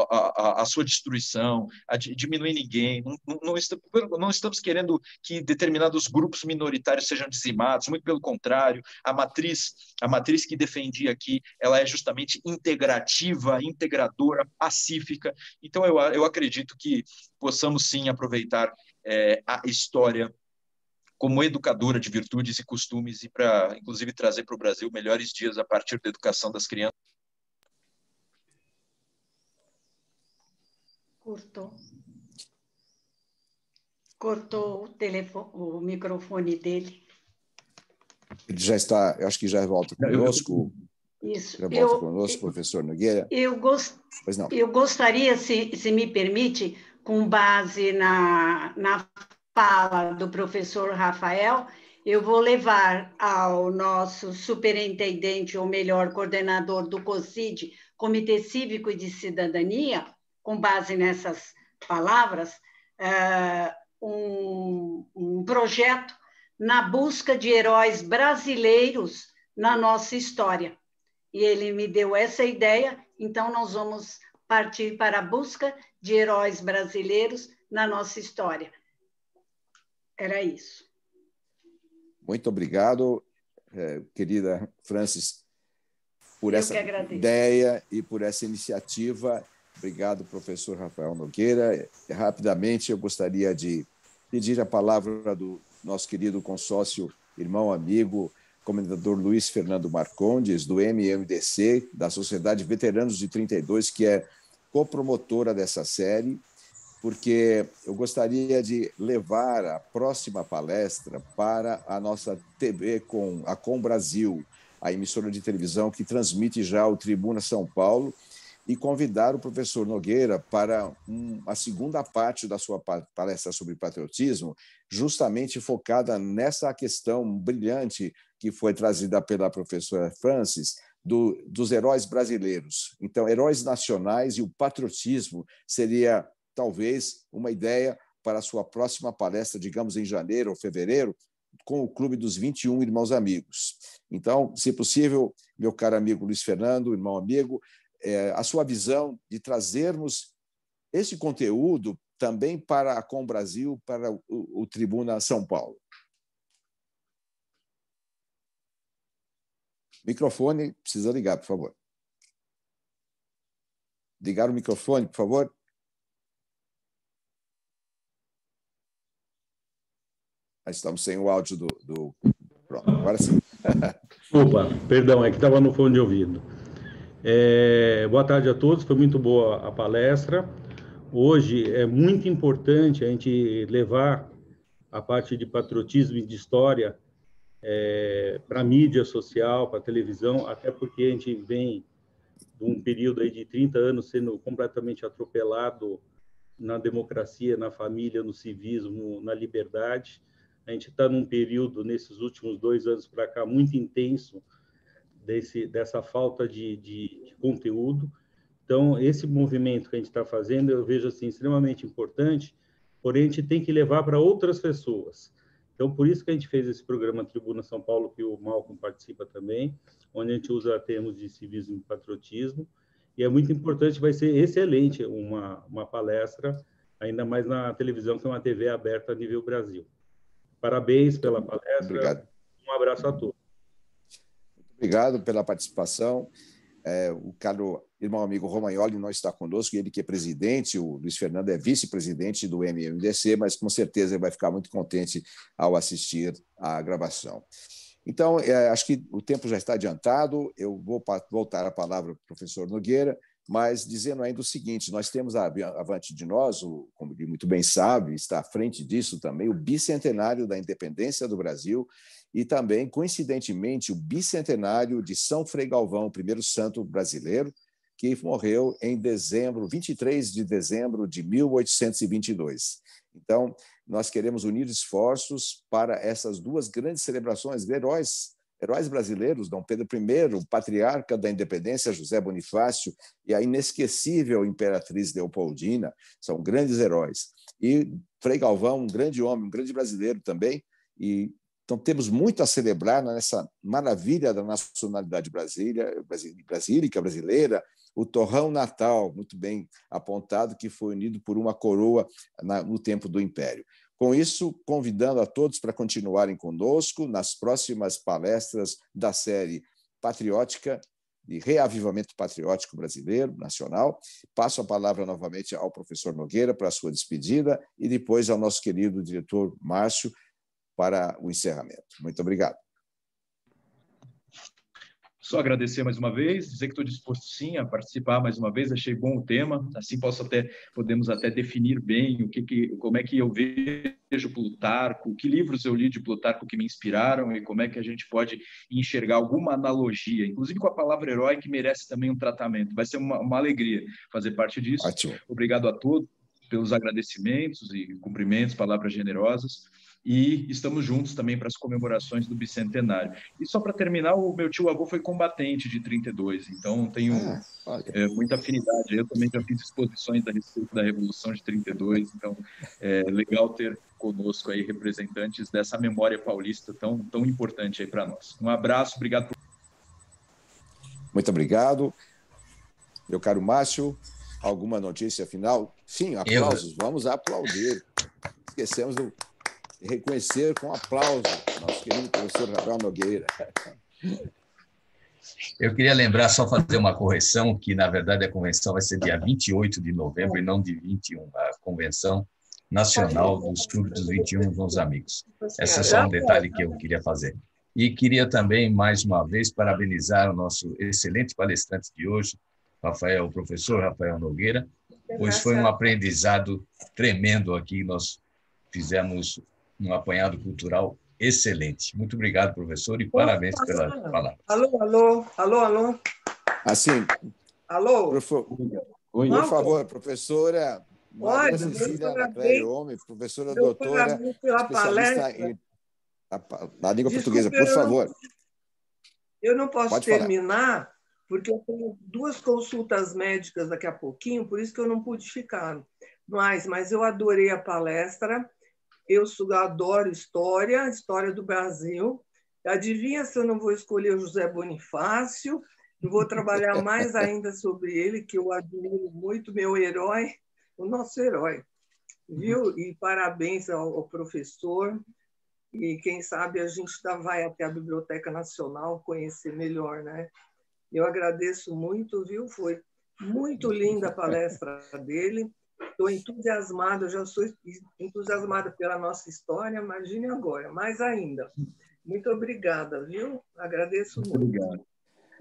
a sua destruição, diminuir ninguém, não estamos querendo que determinados grupos minoritários sejam dizimados, muito pelo contrário, a matriz que defendi aqui, ela é justamente integrativa, integradora, pacífica. Então, eu acredito que possamos, sim, aproveitar a história como educadora de virtudes e costumes e para, inclusive, trazer para o Brasil melhores dias a partir da educação das crianças. Cortou o microfone dele. Ele já está, eu acho que já volta conosco. Isso. Já volta conosco, professor Nogueira. Eu gostaria, se me permite, com base na fala do professor Rafael, eu vou levar ao nosso superintendente, ou melhor, coordenador do COCID, Comitê Cívico e de Cidadania, com base nessas palavras, um projeto na busca de heróis brasileiros na nossa história. E ele me deu essa ideia, então nós vamos partir para a busca de heróis brasileiros na nossa história. Era isso. Muito obrigado, querida Francis, por essa ideia e por essa iniciativa. Obrigado, professor Rafael Nogueira. Rapidamente, eu gostaria de pedir a palavra do nosso querido consórcio, irmão, amigo, comendador Luiz Fernando Marcondes, do MMDC, da Sociedade Veteranos de 32, que é copromotora dessa série, porque eu gostaria de levar a próxima palestra para a nossa TV, a Com Brasil, a emissora de televisão que transmite já o Tribuna São Paulo, e convidar o professor Nogueira para a segunda parte da sua palestra sobre patriotismo, justamente focada nessa questão brilhante que foi trazida pela professora Francis, dos heróis brasileiros. Então, heróis nacionais e o patriotismo seria, talvez, uma ideia para a sua próxima palestra, digamos, em janeiro ou fevereiro, com o Clube dos 21 Irmãos Amigos. Então, se possível, meu caro amigo Luiz Fernando, irmão amigo, a sua visão de trazermos esse conteúdo também para a Com Brasil, para o Tribuna São Paulo. Microfone, precisa ligar, por favor. Ligar o microfone, por favor. Estamos sem o áudio do... Pronto, agora sim. Opa, perdão, é que estava no fone de ouvido. Boa tarde a todos, foi muito boa a palestra. Hoje é muito importante a gente levar a parte de patriotismo e de história para a mídia social, para a televisão, até porque a gente vem de um período aí de 30 anos sendo completamente atropelado na democracia, na família, no civismo, na liberdade. A gente está num período, nesses últimos 2 anos para cá, muito intenso dessa falta de conteúdo. Então, esse movimento que a gente está fazendo, eu vejo assim, extremamente importante, porém, a gente tem que levar para outras pessoas. Então, por isso que a gente fez esse programa Tribuna São Paulo, que o Malcolm participa também, onde a gente usa termos de civismo e patriotismo, e é muito importante, vai ser excelente uma palestra, ainda mais na televisão, que é uma TV aberta a nível Brasil. Parabéns pela palestra. Obrigado. Um abraço a todos. Obrigado pela participação. O caro irmão amigo Romagnoli não está conosco, ele que é presidente, o Luiz Fernando é vice-presidente do MMDC, mas com certeza ele vai ficar muito contente ao assistir à gravação. Então, acho que o tempo já está adiantado, eu vou voltar a palavra para o professor Nogueira, mas dizendo ainda o seguinte, nós temos avante de nós, como ele muito bem sabe, está à frente disso também, o bicentenário da independência do Brasil e também, coincidentemente, o bicentenário de São Frei Galvão, o primeiro santo brasileiro, que morreu em 23 de dezembro de 1822. Então, nós queremos unir esforços para essas 2 grandes celebrações de heróis brasileiros, Dom Pedro I, o patriarca da independência, José Bonifácio, e a inesquecível imperatriz Leopoldina, são grandes heróis. E Frei Galvão, um grande homem, um grande brasileiro também, e então temos muito a celebrar nessa maravilha da nacionalidade brasílica, brasileira, o torrão natal, muito bem apontado, que foi unido por uma coroa no tempo do Império. Com isso, convidando a todos para continuarem conosco nas próximas palestras da série patriótica, de reavivamento patriótico brasileiro, nacional. Passo a palavra novamente ao professor Nogueira para a sua despedida e depois ao nosso querido diretor Márcio para o encerramento. Muito obrigado. Só agradecer mais uma vez, dizer que estou disposto sim a participar mais uma vez, achei bom o tema, assim podemos até definir bem como é que eu vejo Plutarco, que livros eu li de Plutarco que me inspiraram e como é que a gente pode enxergar alguma analogia, inclusive com a palavra herói, que merece também um tratamento. Vai ser uma alegria fazer parte disso. Ótimo. Obrigado a todos pelos agradecimentos e cumprimentos, palavras generosas. E estamos juntos também para as comemorações do bicentenário. E só para terminar, o meu tio-avô foi combatente de 32, então tenho muita afinidade. Eu também já fiz exposições a respeito da Revolução de 32, então é legal ter conosco aí representantes dessa memória paulista tão importante aí para nós. Um abraço, obrigado. Muito obrigado. Meu caro Márcio, alguma notícia final? Sim, aplausos, vamos aplaudir. Esquecemos do... reconhecer com aplauso nosso querido professor Rafael Nogueira. Eu queria lembrar, só fazer uma correção, que, na verdade, a convenção vai ser dia 28 de novembro e não de 21, a Convenção Nacional dos Clubes dos 21 Irmãos Amigos. Esse é só um detalhe que eu queria fazer. E queria também, mais uma vez, parabenizar o nosso excelente palestrante de hoje, o professor Rafael Nogueira, pois foi um aprendizado tremendo aqui, nós fizemos um apanhado cultural excelente. Muito obrigado, professor, e parabéns pela palavra. Alô. Assim, Alô? Por favor, professora Maria Cecília Anacleio, professora doutora, especialista em na língua portuguesa, por favor. Eu não posso terminar, porque eu tenho 2 consultas médicas daqui a pouquinho, por isso que eu não pude ficar. Mas eu adorei a palestra, eu adoro história do Brasil. Adivinha se eu não vou escolher o José Bonifácio? Eu vou trabalhar mais ainda sobre ele, que eu admiro muito, meu herói, o nosso herói. Viu? E parabéns ao professor. E quem sabe a gente vai até a Biblioteca Nacional conhecer melhor, né? Eu agradeço muito, viu? Foi muito linda a palestra dele. Estou entusiasmada, eu já sou entusiasmada pela nossa história, imagine agora, mais ainda. Muito obrigada, viu? Agradeço muito. Obrigado.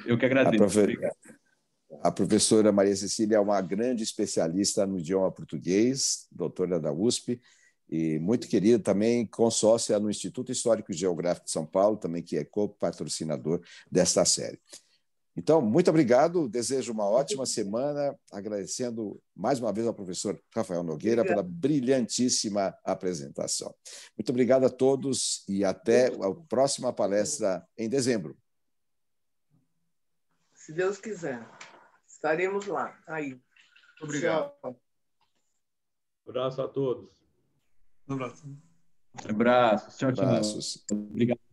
Eu que agradeço. A professora Maria Cecília é uma grande especialista no idioma português, doutora da USP, e muito querida também, consórcia no Instituto Histórico e Geográfico de São Paulo, também que é co-patrocinador desta série. Então, muito obrigado, desejo uma ótima semana, agradecendo mais uma vez ao professor Rafael Nogueira pela brilhantíssima apresentação. Muito obrigado a todos e até a próxima palestra em dezembro. Se Deus quiser, estaremos lá. Aí. Obrigado. Abraço a todos. Um abraço. Abraços. Tchau, tchau. Abraços. Obrigado.